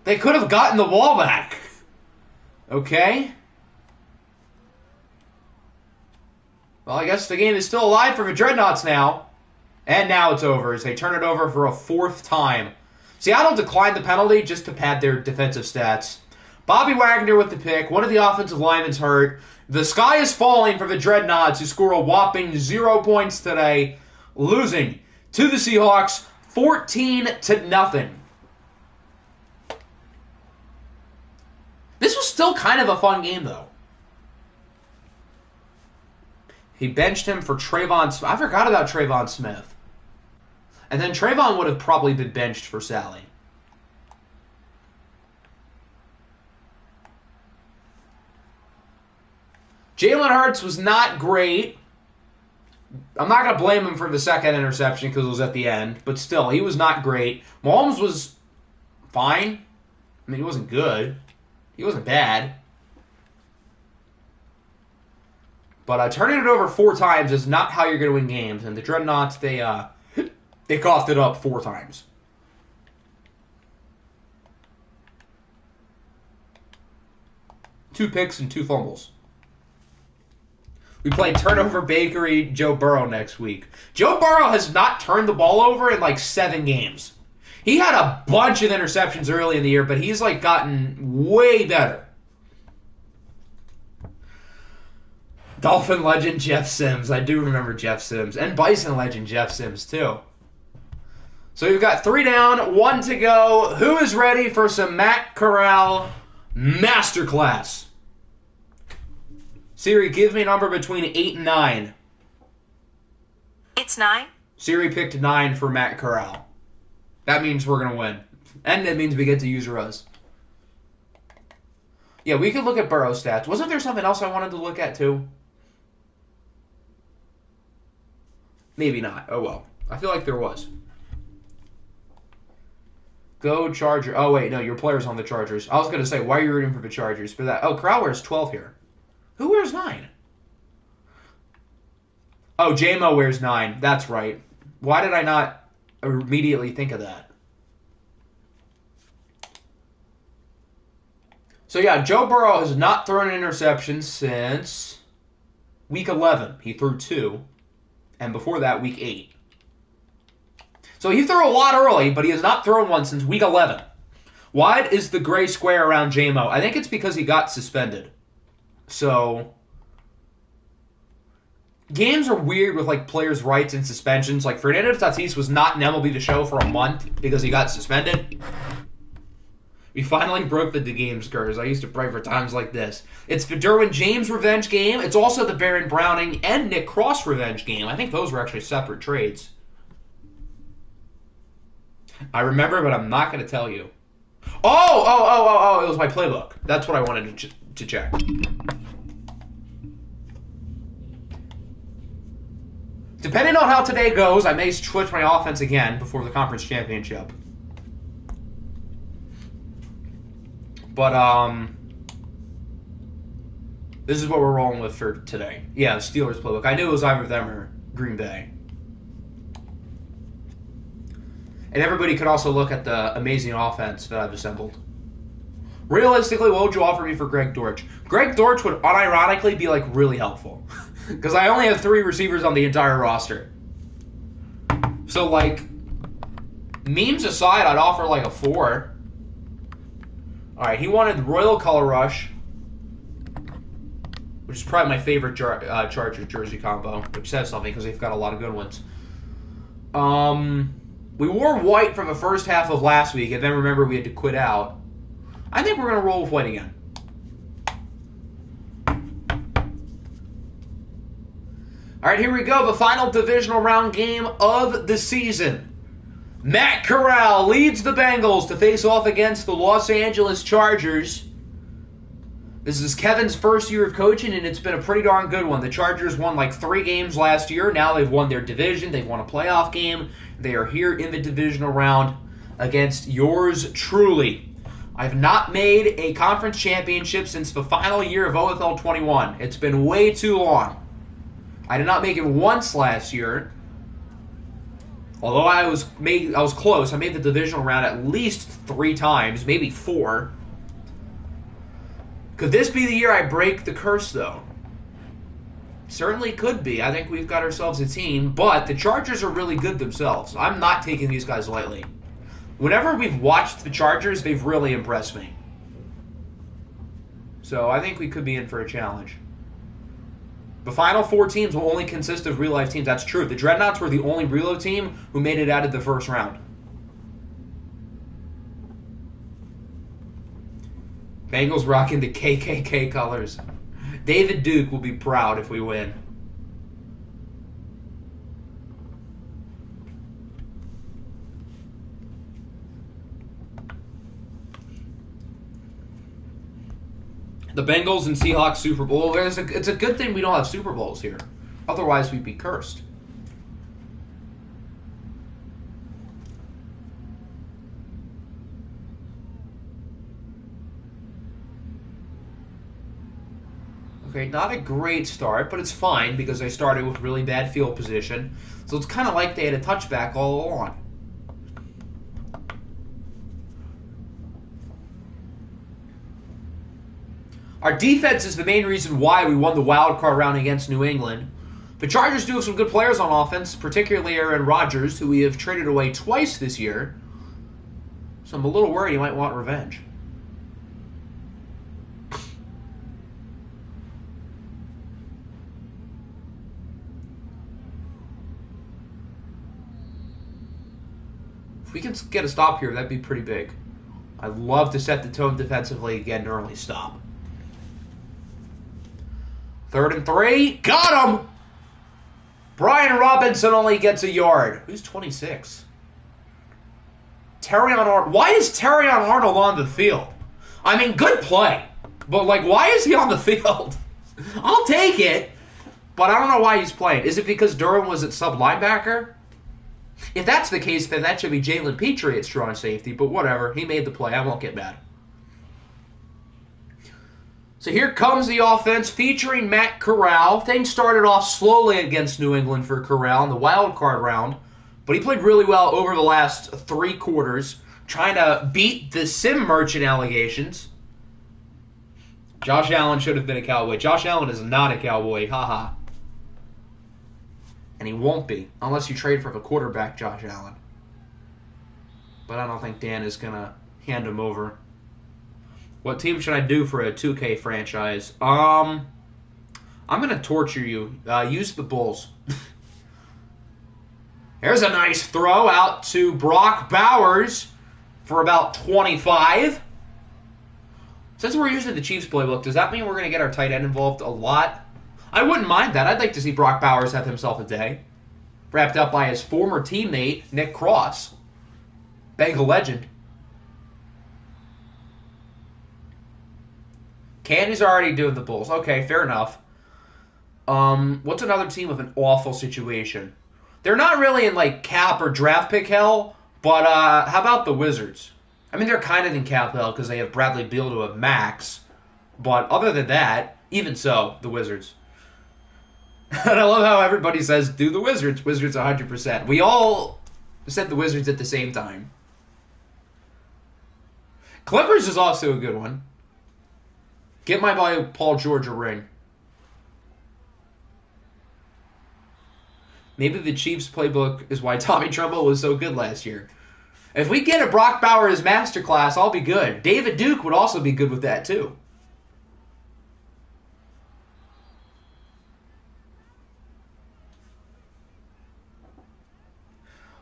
They could have gotten the ball back. Okay. Well, I guess the game is still alive for the Dreadnoughts now. And now it's over as they turn it over for a 4th time. Seattle declined the penalty just to pad their defensive stats. Bobby Wagner with the pick. One of the offensive linemen's hurt. The sky is falling for the Dreadnoughts, who score a whopping 0 points today, losing to the Seahawks 14-0. This was still kind of a fun game, though. He benched him for Trayvon Smith. I forgot about Trayvon Smith. And then Trayvon would have probably been benched for Sally. Jalen Hurts was not great. I'm not going to blame him for the second interception because it was at the end. But still, he was not great. Mahomes was fine. I mean, he wasn't good. He wasn't bad. But turning it over 4 times is not how you're going to win games. And the Dreadnoughts, they coughed it up 4 times. Two picks and 2 fumbles. We play Turnover Bakery Joe Burrow next week. Joe Burrow has not turned the ball over in like 7 games. He had a bunch of interceptions early in the year, but he's like gotten way better. Dolphin legend Jeff Sims. I do remember Jeff Sims. And Bison legend Jeff Sims too. So we've got 3 down, 1 to go. Who is ready for some Matt Corral masterclass? Siri, give me a number between 8 and 9. It's 9. Siri picked 9 for Matt Corral. That means we're going to win. And it means we get to use Rose. Yeah, we could look at Burrow stats. Wasn't there something else I wanted to look at too? Maybe not. Oh well. I feel like there was. Go Charger. Oh wait, no, your player's on the Chargers. I was going to say, why are you rooting for the Chargers? For that. Oh, Corral wears 12 here. Who wears 9? Oh, J-Mo wears 9. That's right. Why did I not immediately think of that? So yeah, Joe Burrow has not thrown an interception since week 11. He threw 2. And before that, week 8. So he threw a lot early, but he has not thrown one since week 11. Why is the gray square around J-Mo? I think it's because he got suspended. So, games are weird with like players' rights and suspensions. Like Fernando Tatis was not in MLB The Show for a month because he got suspended. We finally broke the games curse. I used to pray for times like this. It's the Derwin James revenge game. It's also the Baron Browning and Nick Cross revenge game. I think those were actually separate trades. I remember, but I'm not going to tell you. Oh, it was my playbook. That's what I wanted to check. Depending on how today goes, I may switch my offense again before the conference championship. But, this is what we're rolling with for today. Yeah, the Steelers playbook. I knew it was either them or Green Bay. And everybody could also look at the amazing offense that I've assembled. Realistically, what would you offer me for Greg Dortch? Greg Dortch would unironically be, like, really helpful. Because I only have 3 receivers on the entire roster. So, like, memes aside, I'd offer, like, a 4. Alright, he wanted Royal Color Rush, which is probably my favorite Chargers jersey combo, which says something because they've got a lot of good ones. We wore white for the first half of last week, and then remember we had to quit out. I think we're going to roll with white again. All right, here we go. The final divisional round game of the season. Matt Corral leads the Bengals to face off against the Los Angeles Chargers. This is Kevin's first year of coaching, and it's been a pretty darn good one. The Chargers won like 3 games last year. Now they've won their division. They've won a playoff game. They are here in the divisional round against yours truly. I've not made a conference championship since the final year of OFL 21. It's been way too long. I did not make it once last year. Although I was close. I made the divisional round at least 3 times, maybe 4. Could this be the year I break the curse, though? Certainly could be. I think we've got ourselves a team, but the Chargers are really good themselves. I'm not taking these guys lightly. Whenever we've watched the Chargers, they've really impressed me. So I think we could be in for a challenge. The final 4 teams will only consist of real-life teams. That's true. The Dreadnoughts were the only real team who made it out of the first round. Bengals rocking the KKK colors. David Duke will be proud if we win. The Bengals and Seahawks Super Bowl. It's a good thing we don't have Super Bowls here. Otherwise, we'd be cursed. Okay, not a great start, but it's fine because they started with really bad field position. So it's kind of like they had a touchback all along. Our defense is the main reason why we won the wild card round against New England. The Chargers do have some good players on offense, particularly Aaron Rodgers, who we have traded away twice this year. So I'm a little worried he might want revenge. If we can get a stop here, that'd be pretty big. I'd love to set the tone defensively and get an early stop. 3rd and 3. Got him! Brian Robinson only gets a yard. Who's 26? Terrion Arnold. Why is Terrion Arnold on the field? I mean, good play. But, like, why is he on the field? I'll take it. But I don't know why he's playing. Is it because Durham was at sub-linebacker? If that's the case, then that should be Jalen Petrie at strong safety. But whatever. He made the play. I won't get mad. So here comes the offense featuring Matt Corral. Things started off slowly against New England for Corral in the wild card round, but he played really well over the last 3 quarters, trying to beat the Sim Merchant allegations. Josh Allen should have been a Cowboy. Josh Allen is not a Cowboy, haha. And he won't be, unless you trade for the quarterback, Josh Allen. But I don't think Dan is going to hand him over. What team should I do for a 2K franchise? I'm going to torture you. Use the Bulls. There's a nice throw out to Brock Bowers for about 25. Since we're using the Chiefs playbook, does that mean we're going to get our tight end involved a lot? I wouldn't mind that. I'd like to see Brock Bowers have himself a day. Wrapped up by his former teammate, Nick Cross. Bengal legend. Candy's already doing the Bulls. Okay, fair enough. What's another team with an awful situation? They're not really in, like, cap or draft pick hell, but how about the Wizards? I mean, they're kind of in cap hell because they have Bradley Beal to a max, but other than that, even so, the Wizards. And I love how everybody says, do the Wizards. Wizards 100%. We all said the Wizards at the same time. Clippers is also a good one. Get my boy Paul George a ring. Maybe the Chiefs playbook is why Tommy Tremble was so good last year. If we get a Brock Bowers masterclass, I'll be good. David Duke would also be good with that, too.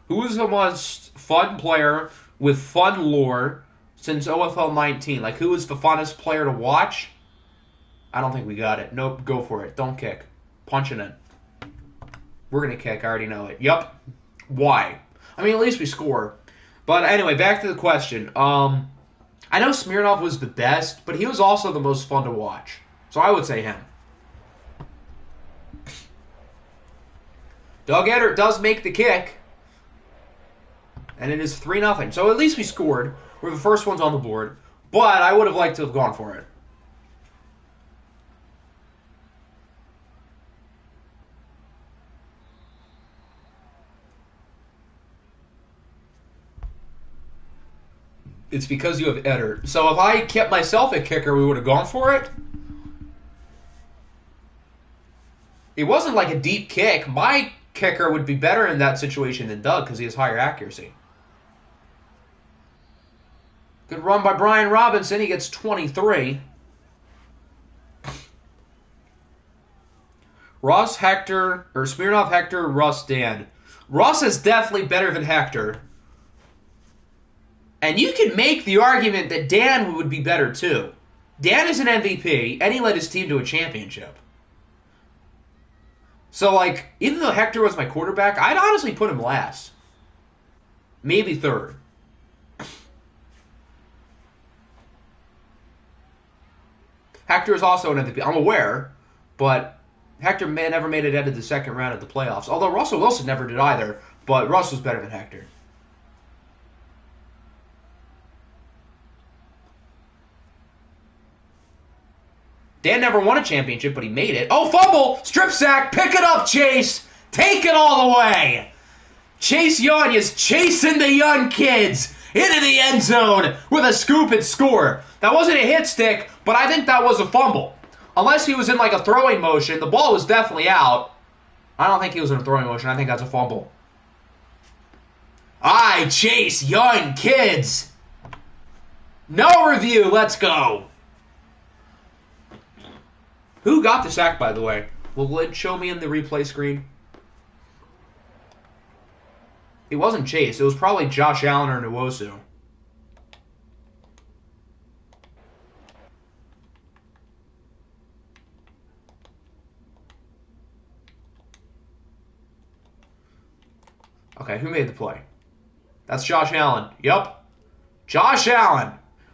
Who is the most fun player with fun lore since OFL 19? Like, who is the funnest player to watch? I don't think we got it. Nope, go for it. Don't kick. Punch it in. We're going to kick. I already know it. Yup. Why? I mean, at least we score. But anyway, back to the question. I know Smirnoff was the best, but he was also the most fun to watch. So I would say him. Doug Edert does make the kick. And it is 3-0. So at least we scored. We're the first ones on the board. But I would have liked to have gone for it. It's because you have Edert. So if I kept myself a kicker, we would have gone for it. It wasn't like a deep kick. My kicker would be better in that situation than Doug because he has higher accuracy. Good run by Brian Robinson. He gets 23. Ross Hector, or Smirnoff Hector, Russ Dan. Ross is definitely better than Hector. And you can make the argument that Dan would be better too. Dan is an MVP, and he led his team to a championship. So, like, even though Hector was my quarterback, I'd honestly put him last. Maybe third. Hector is also an MVP. I'm aware, but Hector never made it out of the second round of the playoffs. Although Russell Wilson never did either, but Russ was better than Hector. Dan never won a championship, but he made it. Oh, fumble! Strip sack! Pick it up, Chase! Take it all the way! Chase Young is chasing the young kids into the end zone with a scoop and score. That wasn't a hit stick, but I think that was a fumble. Unless he was in like a throwing motion, the ball was definitely out. I don't think he was in a throwing motion. I think that's a fumble. I chase young kids. No review. Let's go. Who got the sack, by the way? Will it show me in the replay screen? It wasn't Chase. It was probably Josh Allen or Nwosu. Okay, who made the play? That's Josh Allen. Yup. Josh Allen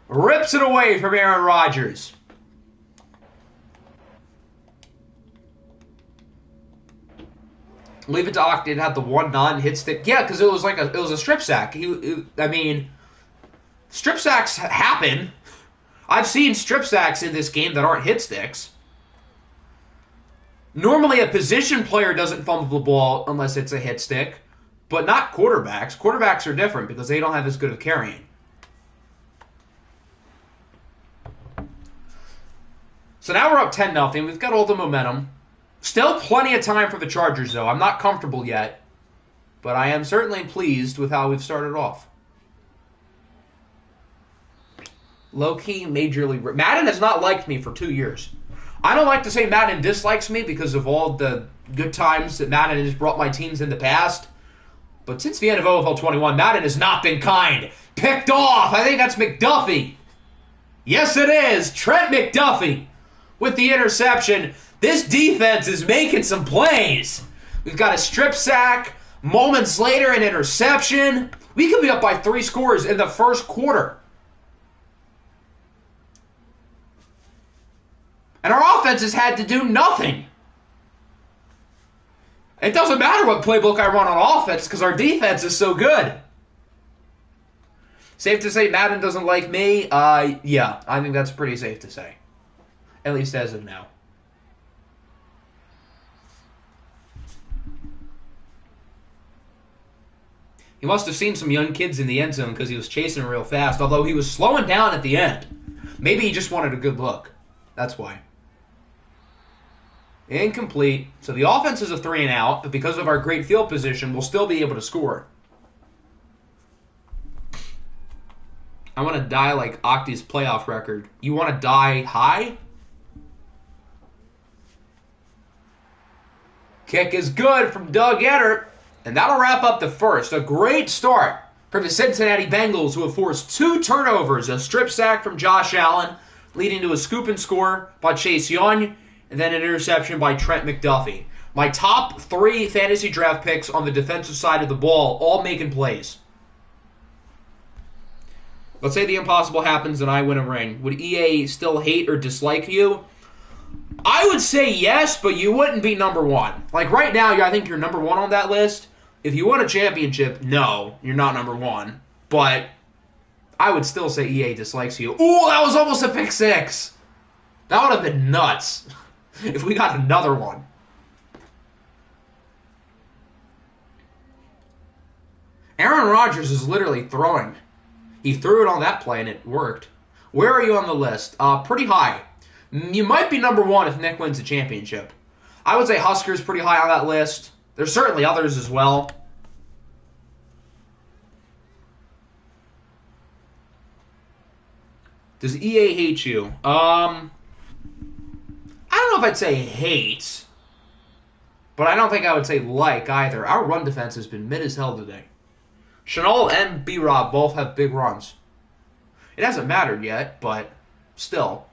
rips it away from Aaron Rodgers. Leave it to Octon had the one non-hit stick. Yeah, because it was a strip sack. I mean, strip sacks happen. I've seen strip sacks in this game that aren't hit sticks. Normally, a position player doesn't fumble the ball unless it's a hit stick, but not quarterbacks. Quarterbacks are different because they don't have as good of carrying. So now we're up 10-0. We've got all the momentum. Still plenty of time for the Chargers, though. I'm not comfortable yet, but I am certainly pleased with how we've started off. Low-key, Major League... Madden has not liked me for 2 years. I don't like to say Madden dislikes me because of all the good times that Madden has brought my teams in the past, but since the end of OFL 21, Madden has not been kind. Picked off! I think that's McDuffie. Yes, it is! Trent McDuffie with the interception. This defense is making some plays. We've got a strip sack. Moments later, an interception. We could be up by 3 scores in the first quarter. And our offense has had to do nothing. It doesn't matter what playbook I run on offense because our defense is so good. Safe to say Madden doesn't like me? Yeah, I think that's pretty safe to say. At least as of now. He must have seen some young kids in the end zone because he was chasing real fast, although he was slowing down at the end. Maybe he just wanted a good look. That's why. Incomplete. So the offense is a 3 and out, but because of our great field position, we'll still be able to score. I want to die like Octi's playoff record. You want to die high? Kick is good from Doug Eddert. And that'll wrap up the first. A great start for the Cincinnati Bengals, who have forced 2 turnovers, a strip sack from Josh Allen, leading to a scoop and score by Chase Young, and then an interception by Trent McDuffie. My top 3 fantasy draft picks on the defensive side of the ball, all making plays. Let's say the impossible happens and I win a ring. Would EA still hate or dislike you? I would say yes, but you wouldn't be number 1. Like right now, I think you're number 1 on that list. If you won a championship, no, you're not number 1. But I would still say EA dislikes you. Ooh, that was almost a pick 6. That would have been nuts if we got another one. Aaron Rodgers is literally throwing. He threw it on that play and it worked. Where are you on the list? Pretty high. You might be number 1 if Nick wins the championship. I would say Huskers pretty high on that list. There's certainly others as well. Does EA hate you? I don't know if I'd say hate, but I don't think I would say like either. Our run defense has been mid as hell today. Chanel and B-Rob both have big runs. It hasn't mattered yet, but still.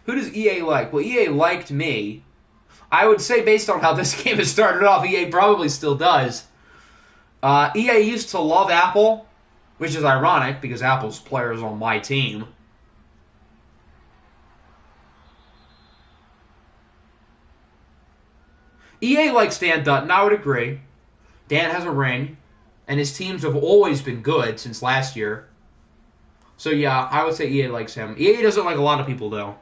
Who does EA like? Well, EA liked me. I would say based on how this game has started off, EA probably still does. EA used to love Apple, which is ironic because Apple's players on my team. EA likes Dan Dutton, I would agree. Dan has a ring, and his teams have always been good since last year. So yeah, I would say EA likes him. EA doesn't like a lot of people, though.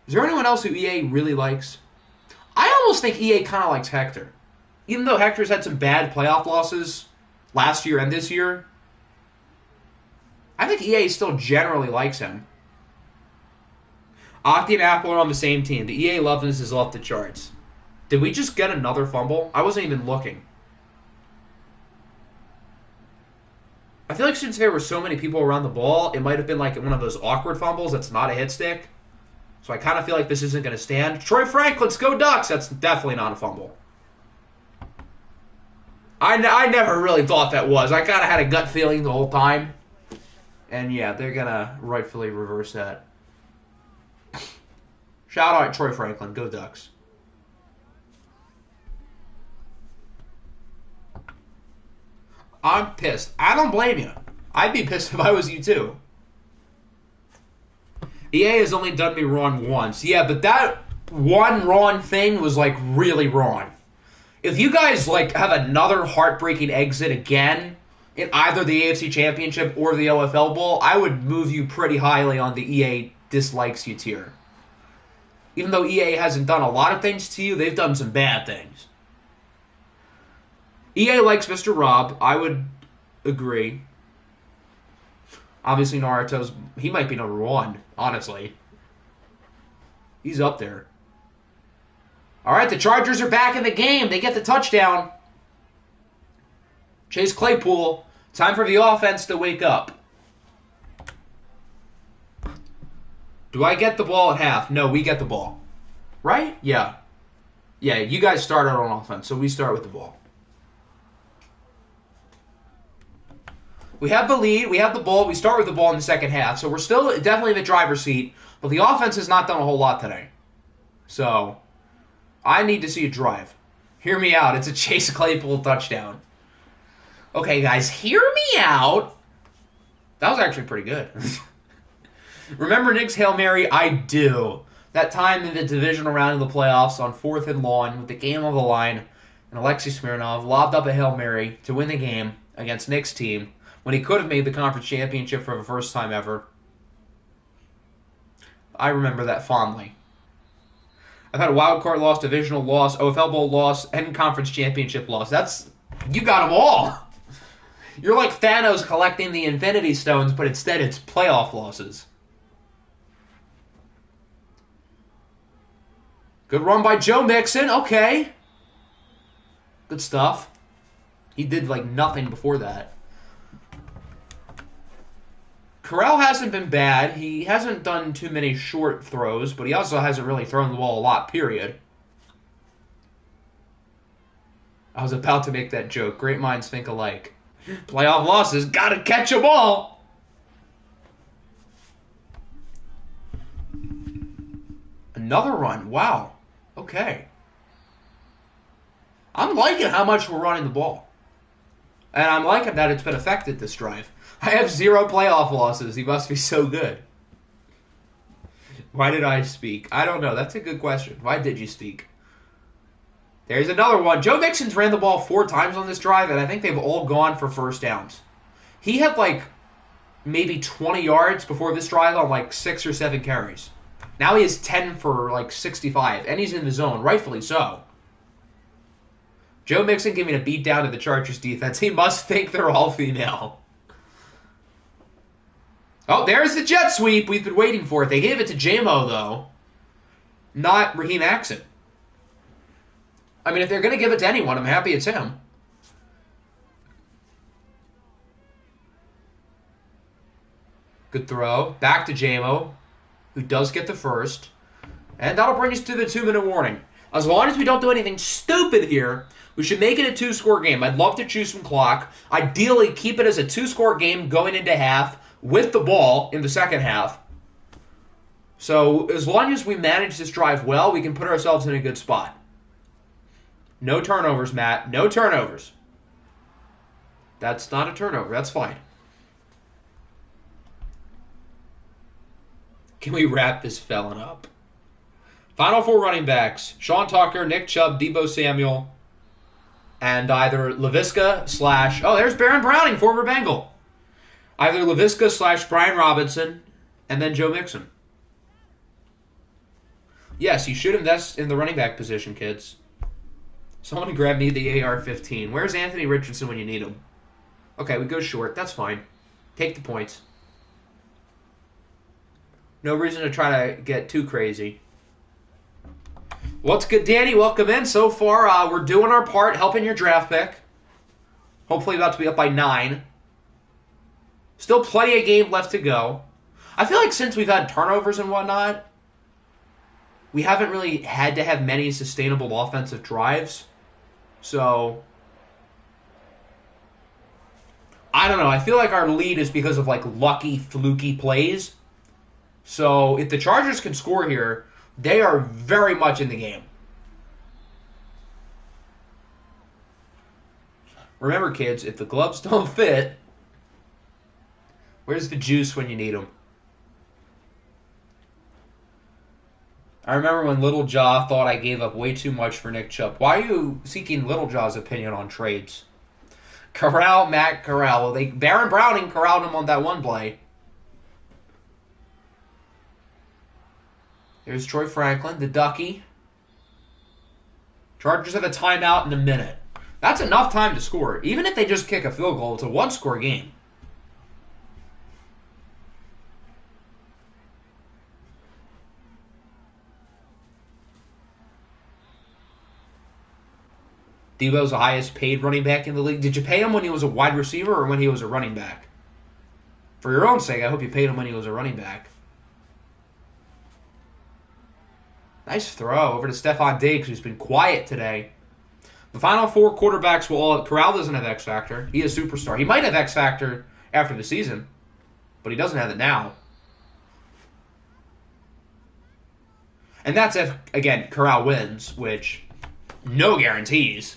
Is there anyone else who EA really likes? I almost think EA kind of likes Hector. Even though Hector's had some bad playoff losses last year and this year, I think EA still generally likes him. Octi and Apple are on the same team. The EA loveness is off the charts. Did we just get another fumble? I wasn't even looking. I feel like since there were so many people around the ball, it might have been like one of those awkward fumbles that's not a hit stick. So I kind of feel like this isn't going to stand. Troy Frank, let's go Ducks. That's definitely not a fumble. I never really thought that was. I kind of had a gut feeling the whole time. And yeah, they're going to rightfully reverse that. Shout out Troy Franklin. Go Ducks. I'm pissed. I don't blame you. I'd be pissed if I was you too. EA has only done me wrong once. Yeah, but that one wrong thing was like really wrong. If you guys like have another heartbreaking exit again in either the AFC Championship or the OFL Bowl, I would move you pretty highly on the EA dislikes you tier. Even though EA hasn't done a lot of things to you, they've done some bad things. EA likes Mr. Rob. I would agree. Obviously, Naruto's... He might be number one, honestly. He's up there. All right, the Chargers are back in the game. They get the touchdown. Chase Claypool. Time for the offense to wake up. Do I get the ball at half? No, we get the ball. Right? Yeah. Yeah, you guys started on offense, so we start with the ball. We have the lead. We have the ball. We start with the ball in the second half. So we're still definitely in the driver's seat. But the offense has not done a whole lot today. So I need to see a drive. Hear me out. It's a Chase Claypool touchdown. Okay, guys, hear me out. That was actually pretty good. Remember Nick's Hail Mary? I do. That time in the divisional round of the playoffs on 4th and long with the game on the line, and Alexei Smirnov lobbed up a Hail Mary to win the game against Nick's team when he could have made the conference championship for the first time ever. I remember that fondly. I've had a wild card loss, divisional loss, OFL Bowl loss, and conference championship loss. You got them all. You're like Thanos collecting the Infinity Stones, but instead it's playoff losses. Good run by Joe Mixon. Okay. Good stuff. He did like nothing before that. Corral hasn't been bad. He hasn't done too many short throws, but he also hasn't really thrown the ball a lot, period. I was about to make that joke. Great minds think alike. Playoff losses, gotta catch them all. Another run. Wow. Okay. I'm liking how much we're running the ball. And I'm liking that it's been affected this drive. I have 0 playoff losses. He must be so good. Why did I speak? I don't know. That's a good question. Why did you speak? There's another one. Joe Mixon's ran the ball 4 times on this drive, and I think they've all gone for first downs. He had like maybe 20 yards before this drive on like 6 or 7 carries. Now he has 10 for like 65, and he's in the zone, rightfully so. Joe Mixon giving a beat down to the Chargers defense. He must think they're all female. Oh, there's the jet sweep. We've been waiting for it. They gave it to J-Mo, though. Not Raheem Axon. I mean, if they're going to give it to anyone, I'm happy it's him. Good throw. Back to J-Mo, who does get the first. And that'll bring us to the 2-minute warning. As long as we don't do anything stupid here, we should make it a 2-score game. I'd love to choose some clock. Ideally, keep it as a 2-score game going into half with the ball in the second half. So as long as we manage this drive well, we can put ourselves in a good spot. No turnovers, Matt. No turnovers. That's not a turnover. That's fine. Can we wrap this felon up? Final 4 running backs. Sean Tucker, Nick Chubb, Deebo Samuel, and either Laviska / oh, there's Baron Browning, former Bengal. Either Laviska / Brian Robinson, and then Joe Mixon. Yes, you should invest in the running back position, kids. Someone grab me the AR-15. Where's Anthony Richardson when you need him? Okay, we go short. That's fine. Take the points. No reason to try to get too crazy. What's good, Danny? Welcome in. So far, we're doing our part, helping your draft pick. Hopefully about to be up by 9. Still plenty of game left to go. I feel like since we've had turnovers and whatnot, we haven't really had to have many sustainable offensive drives. So, I don't know. I feel like our lead is because of like lucky, fluky plays. So, if the Chargers can score here, they are very much in the game. Remember, kids, if the gloves don't fit, where's the juice when you need them? I remember when Little Jaw thought I gave up way too much for Nick Chubb. Why are you seeking Little Jaw's opinion on trades? Matt Corral. Baron Browning corralled him on that one play. There's Troy Franklin, the Ducky. Chargers have a timeout in a minute. That's enough time to score. Even if they just kick a field goal, it's a one-score game. Deebo's the highest paid running back in the league. Did you pay him when he was a wide receiver or when he was a running back? For your own sake, I hope you paid him when he was a running back. Nice throw over to Stephon Diggs, who's been quiet today. The final 4 quarterbacks will all... Corral doesn't have X Factor. He is superstar. He might have X Factor after the season, but he doesn't have it now. And that's if, again, Corral wins, which no guarantees.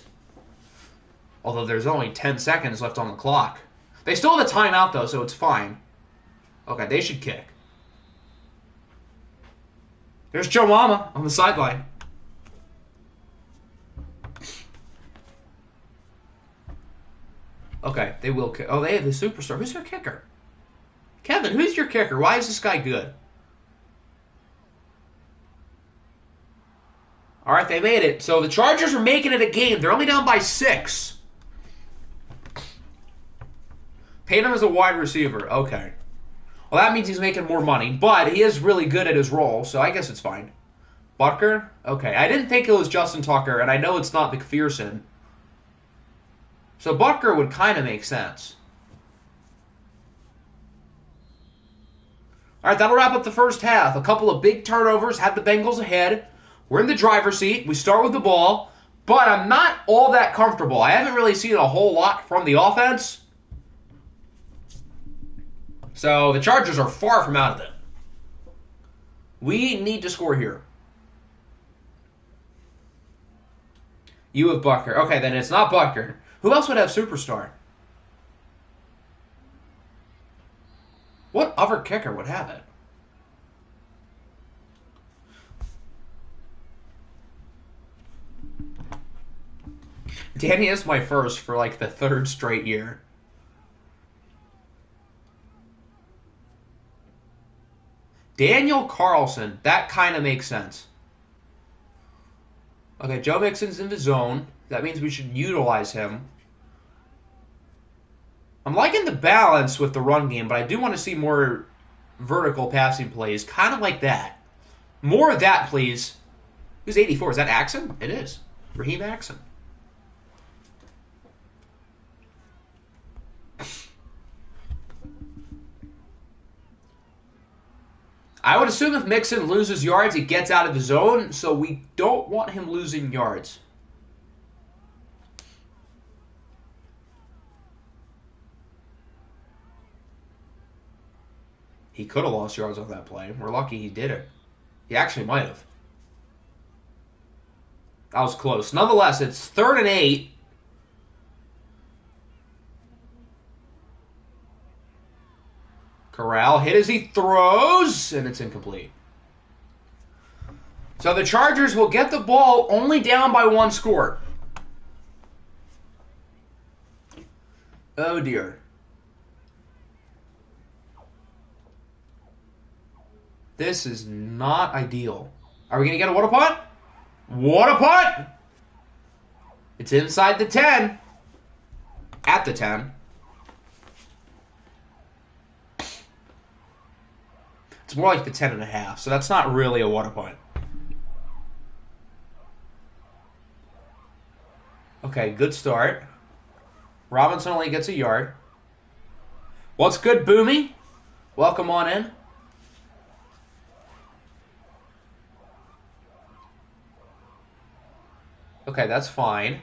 Although there's only 10 seconds left on the clock. They still have a timeout, though, so it's fine. Okay, they should kick. There's Joe Mama on the sideline. Okay, they will kick. Oh, they have the superstar. Who's their kicker? Kevin, who's your kicker? Why is this guy good? All right, they made it. So the Chargers are making it a game. They're only down by 6. Paid him as a wide receiver. Okay. Well, that means he's making more money, but he is really good at his role, so I guess it's fine. Butker? Okay. I didn't think it was Justin Tucker, and I know it's not McPherson. So Butker would kind of make sense. All right, that'll wrap up the first half. A couple of big turnovers had the Bengals ahead. We're in the driver's seat. We start with the ball, but I'm not all that comfortable. I haven't really seen a whole lot from the offense. So the Chargers are far from out of it. We need to score here. You have Butker. Okay, then it's not Butker. Who else would have superstar? What other kicker would have it? Danny is my first for like the 3rd straight year. Daniel Carlson. That kind of makes sense. Okay, Joe Mixon's in the zone. That means we should utilize him. I'm liking the balance with the run game, but I do want to see more vertical passing plays. Kind of like that. More of that, please. Who's 84? Is that Axon? It is. Raheem Axon. I would assume if Mixon loses yards, he gets out of the zone, so we don't want him losing yards. He could have lost yards on that play. We're lucky he did it. He actually might have. That was close. Nonetheless, it's 3rd and 8. Corral hit as he throws, and it's incomplete. So the Chargers will get the ball only down by 1 score. Oh, dear. This is not ideal. Are we going to get a water punt? Water punt! It's inside the 10. At the 10. It's more like the 10.5, so that's not really a water punt. Okay, good start. Robinson only gets a yard. What's good, Boomy? Welcome on in. Okay, that's fine.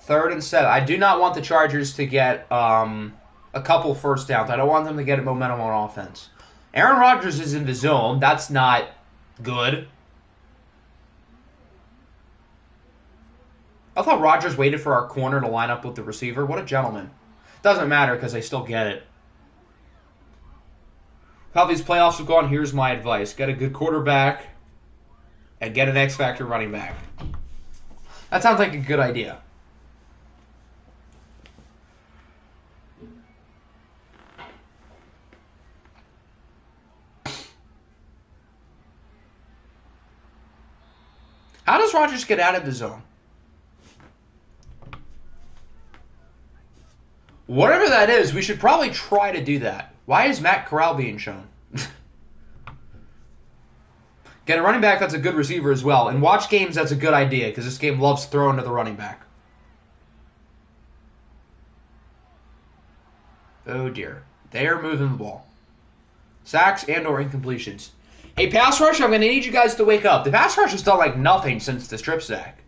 3rd and 7. I do not want the Chargers to get a couple first downs. I don't want them to get momentum on offense. Aaron Rodgers is in the zone. That's not good. I thought Rodgers waited for our corner to line up with the receiver. What a gentleman. Doesn't matter because they still get it. How these playoffs have gone, here's my advice. Get a good quarterback and get an X-Factor running back. That sounds like a good idea. How does Rodgers get out of the zone? Whatever that is, we should probably try to do that. Why is Matt Corral being shown? Get a running back that's a good receiver as well. And watch games, that's a good idea, because this game loves throwing to the running back. Oh, dear. They are moving the ball. Sacks and or incompletions. Hey, pass rush, I'm going to need you guys to wake up. The pass rush has done like nothing since the strip sack.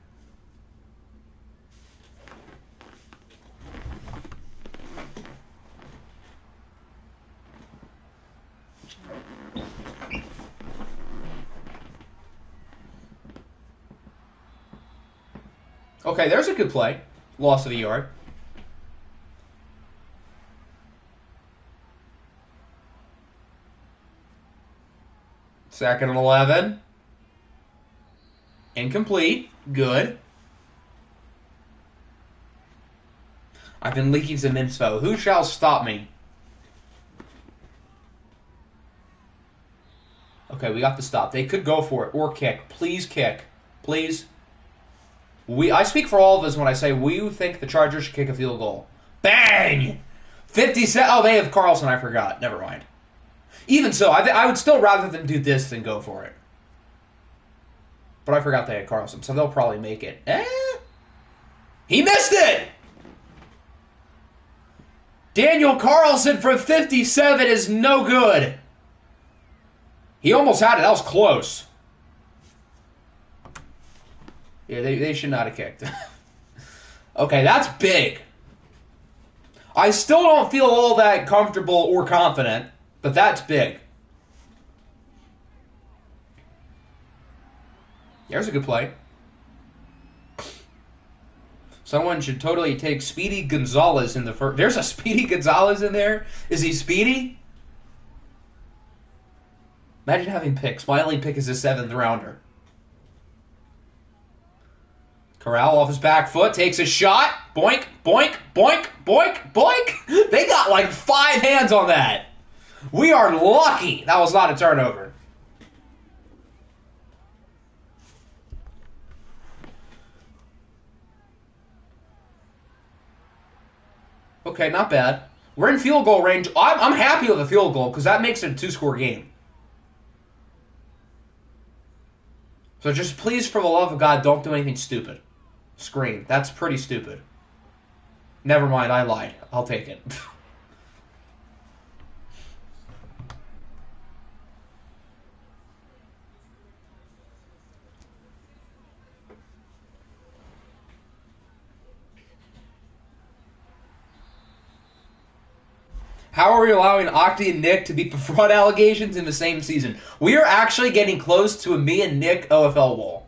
Okay, there's a good play. Loss of the yard. Second and 11. Incomplete. Good. I've been leaking some info. Who shall stop me? Okay, we got the stop. They could go for it or kick. Please kick. Please. I speak for all of us when I say we think the Chargers should kick a field goal. Bang! 57. Oh, they have Carlson. I forgot. Never mind. Even so, I would still rather them do this than go for it. But I forgot they had Carlson, so they'll probably make it. He missed it! Daniel Carlson from 57 is no good. He almost had it. That was close. Yeah, they should not have kicked. Okay, that's big. I still don't feel all that comfortable or confident, but that's big. There's a good play. Someone should totally take Speedy Gonzalez in the first. There's a Speedy Gonzalez in there? Is he Speedy? Imagine having picks. My only pick is a 7th rounder. Corral off his back foot, takes a shot. Boink, boink, boink, boink, boink. They got like 5 hands on that. We are lucky that was not a turnover. Okay, not bad. We're in field goal range. I'm happy with a field goal because that makes it a 2-score game. So just please, for the love of God, don't do anything stupid. Screen. That's pretty stupid. Never mind, I lied. I'll take it. How are we allowing Octi and Nick to beat the fraud allegations in the same season? We are actually getting close to a me and Nick OFL Bowl.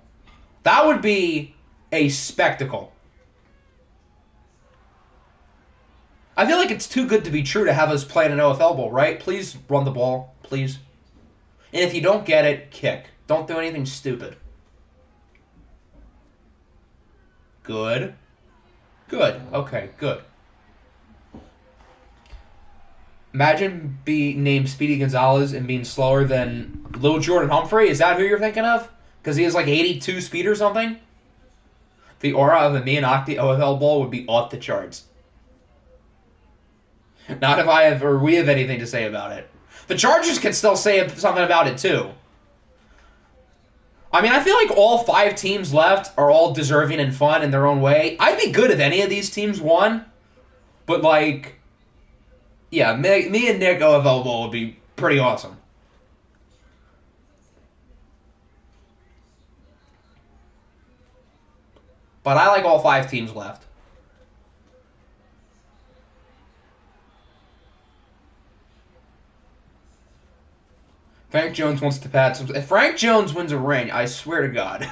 That would be a spectacle. I feel like it's too good to be true to have us play in an OFL Bowl, right? Please run the ball, please. And if you don't get it, kick. Don't do anything stupid. Good. Good. Okay, good. Imagine being named Speedy Gonzalez and being slower than Lil Jordan Humphrey. Is that who you're thinking of? Because he has like 82 speed or something? The aura of the me and Octi OFL Bowl would be off the charts. Not if I have or we have anything to say about it. The Chargers can still say something about it too. I mean, I feel like all 5 teams left are all deserving and fun in their own way. I'd be good if any of these teams won. But like, yeah, me and Nick OFL Bowl would be pretty awesome. But I like all 5 teams left. Frank Jones wants to pat some. If Frank Jones wins a ring, I swear to God.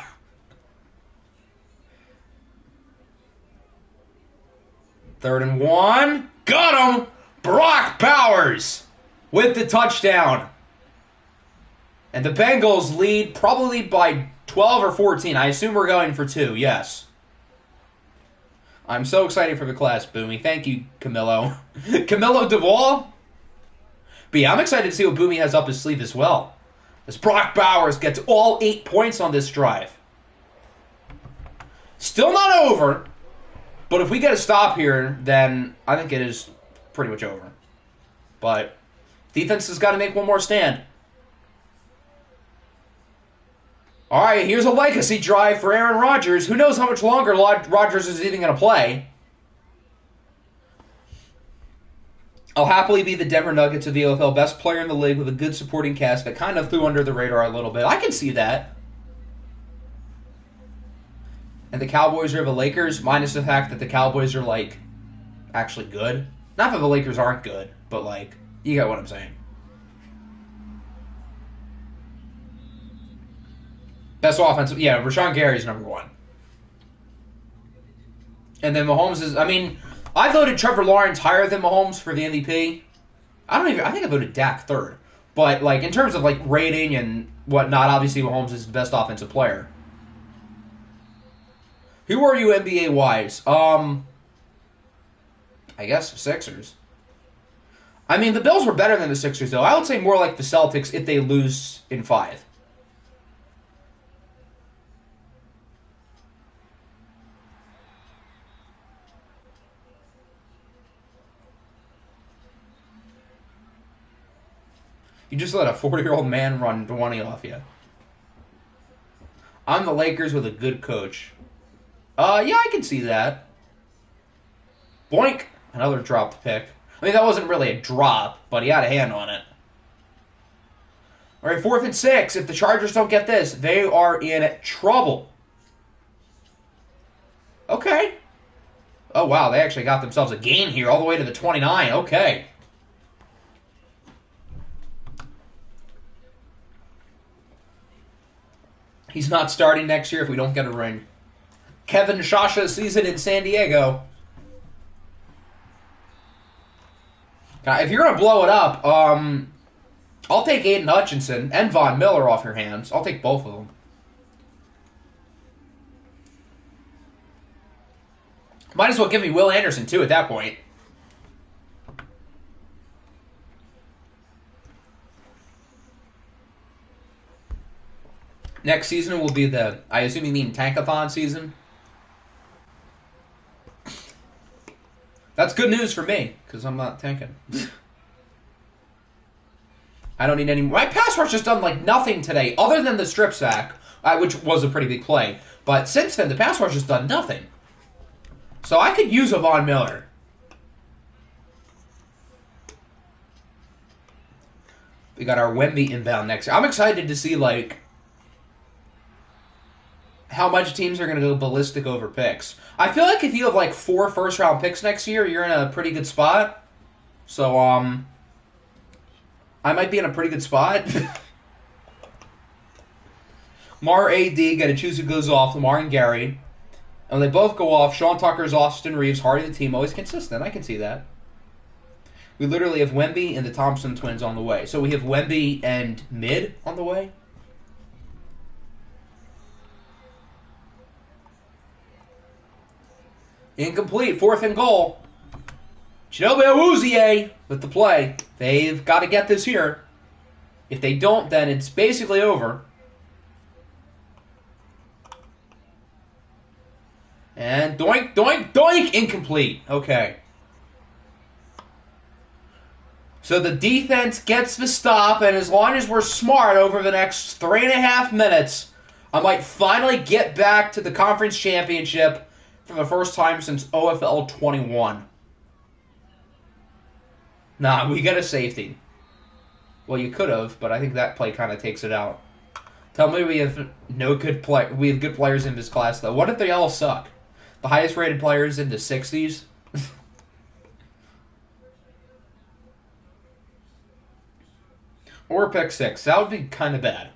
Third and 1. Got him! Brock Bowers with the touchdown. And the Bengals lead probably by 12 or 14. I assume we're going for 2, yes. I'm so excited for the class, Boomy. Thank you, Camilo. Camilo Duvall? But yeah, I'm excited to see what Boomy has up his sleeve as well. As Brock Bowers gets all 8 points on this drive. Still not over. But if we get a stop here, then I think it is pretty much over. But defense has got to make one more stand. All right, here's a legacy drive for Aaron Rodgers. Who knows how much longer Rodgers is even going to play. I'll happily be the Denver Nuggets of the OFL, best player in the league with a good supporting cast that kind of flew under the radar a little bit. I can see that. And the Cowboys are the Lakers, minus the fact that the Cowboys are, like, actually good. Not that the Lakers aren't good, but, like, you get what I'm saying. Best offensive, yeah, Rashawn Gary's number 1. And then Mahomes is, I mean, I voted Trevor Lawrence higher than Mahomes for the MVP. I think I voted Dak 3rd. But, like, in terms of, like, rating and whatnot, obviously Mahomes is the best offensive player. Who are you NBA-wise? I guess Sixers. I mean, the Bills were better than the Sixers, though. I would say more like the Celtics if they lose in 5. You just let a 40-year-old man run 20 off you. I'm the Lakers with a good coach. Yeah, I can see that. Boink. Another dropped pick. I mean, that wasn't really a drop, but he had a hand on it. All right, 4th and 6. If the Chargers don't get this, they are in trouble. Okay. Oh, wow, they actually got themselves a gain here all the way to the 29. Okay. He's not starting next year if we don't get a ring. Kevin Shasha season in San Diego. If you're going to blow it up, I'll take Aiden Hutchinson and Von Miller off your hands. I'll take both of them. Might as well give me Will Anderson, too, at that point. Next season will be the, I assume you mean Tankathon season? That's good news for me, because I'm not tanking. I don't need any... My pass rush has done, like, nothing today, other than the strip sack, which was a pretty big play. But since then, the pass rush has done nothing. So I could use a Von Miller. We got our Wemby inbound next year. I'm excited to see, like, how much teams are going to go ballistic over picks. I feel like if you have, like, 4 first-round picks next year, you're in a pretty good spot. So, I might be in a pretty good spot. Mar AD, got to choose who goes off, Lamar and Gary. And they both go off. Sean Tucker's Austin Reeves, Hardy the team, always consistent. I can see that. We literally have Wemby and the Thompson twins on the way. So we have Wemby and Mid on the way. Incomplete, 4th and goal. Chidobe Awuzie with the play. They've got to get this here. If they don't, then it's basically over. And doink, doink, doink, incomplete. Okay. So the defense gets the stop, and as long as we're smart over the next 3.5 minutes, I might finally get back to the conference championship for the first time since OFL 21. Nah, we got a safety. Well, you could have, but I think that play kind of takes it out. Tell me we have we have good players in this class, though. What if they all suck? The highest rated players in the 60s? Or pick 6. That would be kind of bad.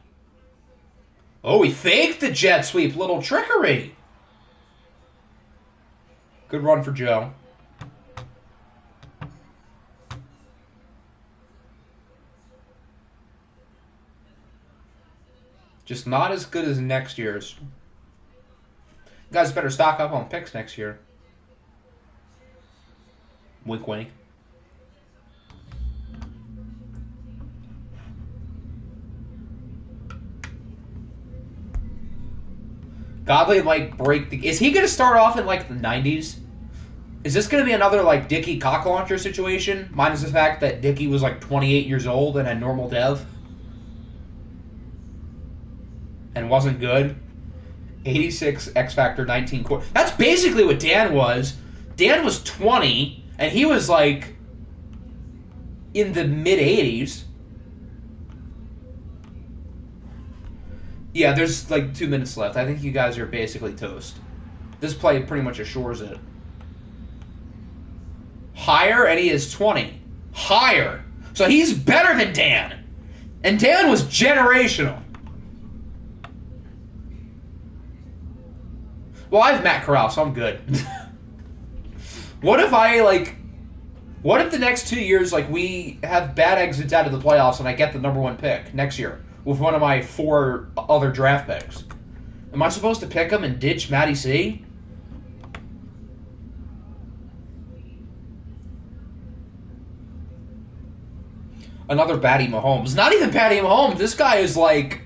Oh, he faked the jet sweep. Little trickery. Good run for Joe. Just not as good as next year's. You guys better stock up on picks next year. Wink, wink. Godley might break the... Is he going to start off in, like, the 90s? Is this going to be another, like, Dickey cock launcher situation? Minus the fact that Dickey was, like, 28 years old and had normal dev? And wasn't good? 86 X Factor, 19 core. That's basically what Dan was. Dan was 20, and he was, like, in the mid-80s. Yeah, there's like 2 minutes left. I think you guys are basically toast. This play pretty much assures it. Higher, and he is 20. Higher. So he's better than Dan. And Dan was generational. Well, I have Matt Corral, so I'm good. What if the next 2 years, like, we have bad exits out of the playoffs and I get the #1 pick next year? With one of my 4 other draft picks. Am I supposed to pick him and ditch Matty C? Another Patty Mahomes. Not even Patty Mahomes. This guy is like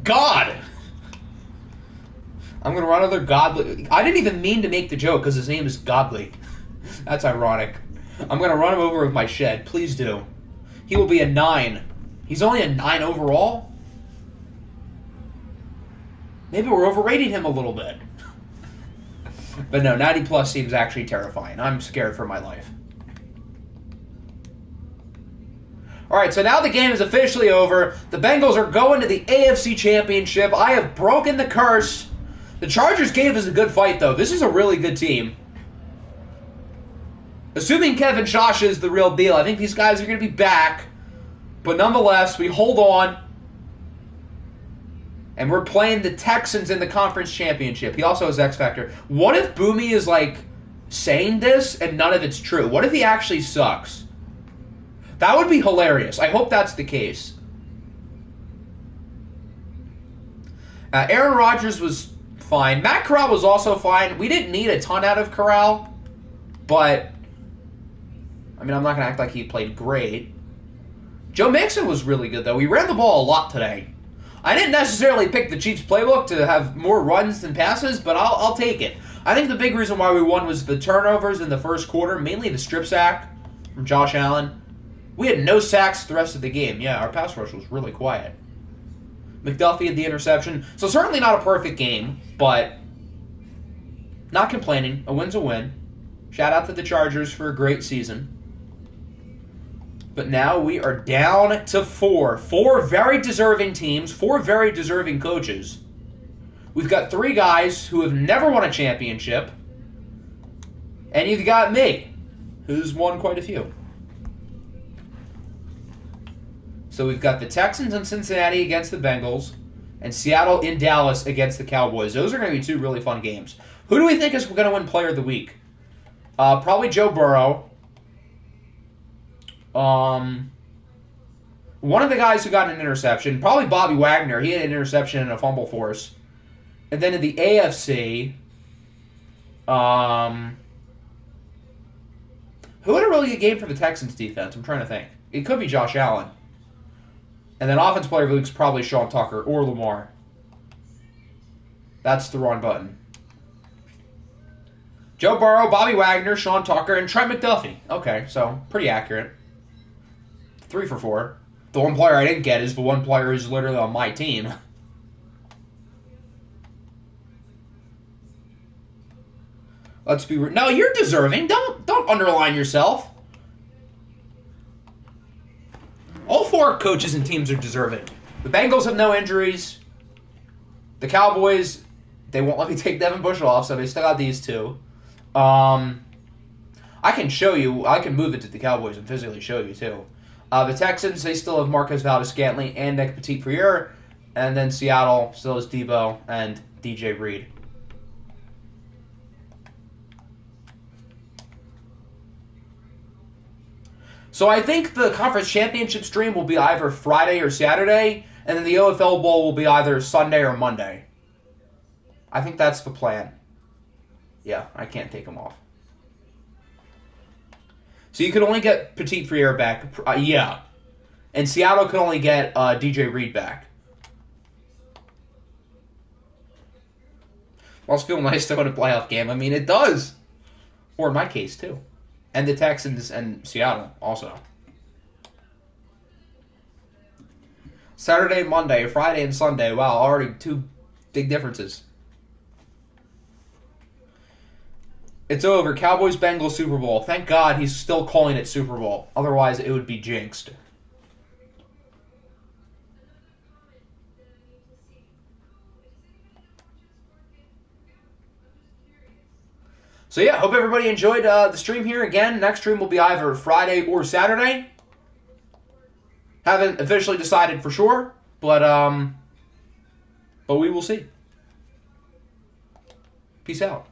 God. I'm going to run another Godly. I didn't even mean to make the joke because his name is Godly. That's ironic. I'm going to run him over with my shed. Please do. He will be a 9. He's only a 9 overall? Maybe we're overrating him a little bit. But no, 90 plus seems actually terrifying. I'm scared for my life. Alright, so now the game is officially over. The Bengals are going to the AFC Championship. I have broken the curse. The Chargers gave us a good fight, though. This is a really good team. Assuming Kevin Josh is the real deal, I think these guys are going to be back. But nonetheless, we hold on. And we're playing the Texans in the conference championship. He also has X Factor. What if Boomy is, like, saying this and none of it's true? What if he actually sucks? That would be hilarious. I hope that's the case. Aaron Rodgers was fine. Matt Corral was also fine. We didn't need a ton out of Corral. But, I mean, I'm not going to act like he played great. Joe Mixon was really good, though. He ran the ball a lot today. I didn't necessarily pick the Chiefs playbook to have more runs than passes, but I'll take it. I think the big reason why we won was the turnovers in the first quarter, mainly the strip sack from Josh Allen. We had no sacks the rest of the game. Yeah, our pass rush was really quiet. McDuffie had the interception. So certainly not a perfect game, but not complaining. A win's a win. Shout out to the Chargers for a great season. But now we are down to 4. 4 very deserving teams, 4 very deserving coaches. We've got 3 guys who have never won a championship. And you've got me, who's won quite a few. So we've got the Texans in Cincinnati against the Bengals, and Seattle in Dallas against the Cowboys. Those are going to be two really fun games. Who do we think is going to win Player of the Week? Probably Joe Burrow. One of the guys who got an interception, probably Bobby Wagner. He had an interception and a fumble force. And then in the AFC, who had a really good game for the Texans defense? I'm trying to think. It could be Josh Allen. And then offense player of the week is probably Sean Tucker or Lamar. That's the wrong button. Joe Burrow, Bobby Wagner, Sean Tucker, and Trent McDuffie. Okay, so pretty accurate. 3 for 4. The one player I didn't get is the one player who's literally on my team. Let's be no, you're deserving. Don't underline yourself. All 4 coaches and teams are deserving. The Bengals have no injuries. The Cowboys, they won't let me take Devin Bush off, so they still got these 2. I can show you. I can move it to the Cowboys and physically show you, too. The Texans, they still have Marquez Valdez-Scantling and Nick Petit-Frere. And then Seattle still has Debo and DJ Reed. So I think the conference championship stream will be either Friday or Saturday, and then the OFL Bowl will be either Sunday or Monday. I think that's the plan. Yeah, I can't take him off. So you can only get Petit-Frere back. Yeah. And Seattle can only get DJ Reed back. Must feel nice to win a playoff game. I mean, it does. Or in my case, too. And the Texans and Seattle also. Saturday, Monday, Friday, and Sunday. Wow, already 2 big differences. It's over. Cowboys, Bengals, Super Bowl. Thank God he's still calling it Super Bowl. Otherwise, it would be jinxed. So yeah, hope everybody enjoyed the stream here. Again, next stream will be either Friday or Saturday. Haven't officially decided for sure, but we will see. Peace out.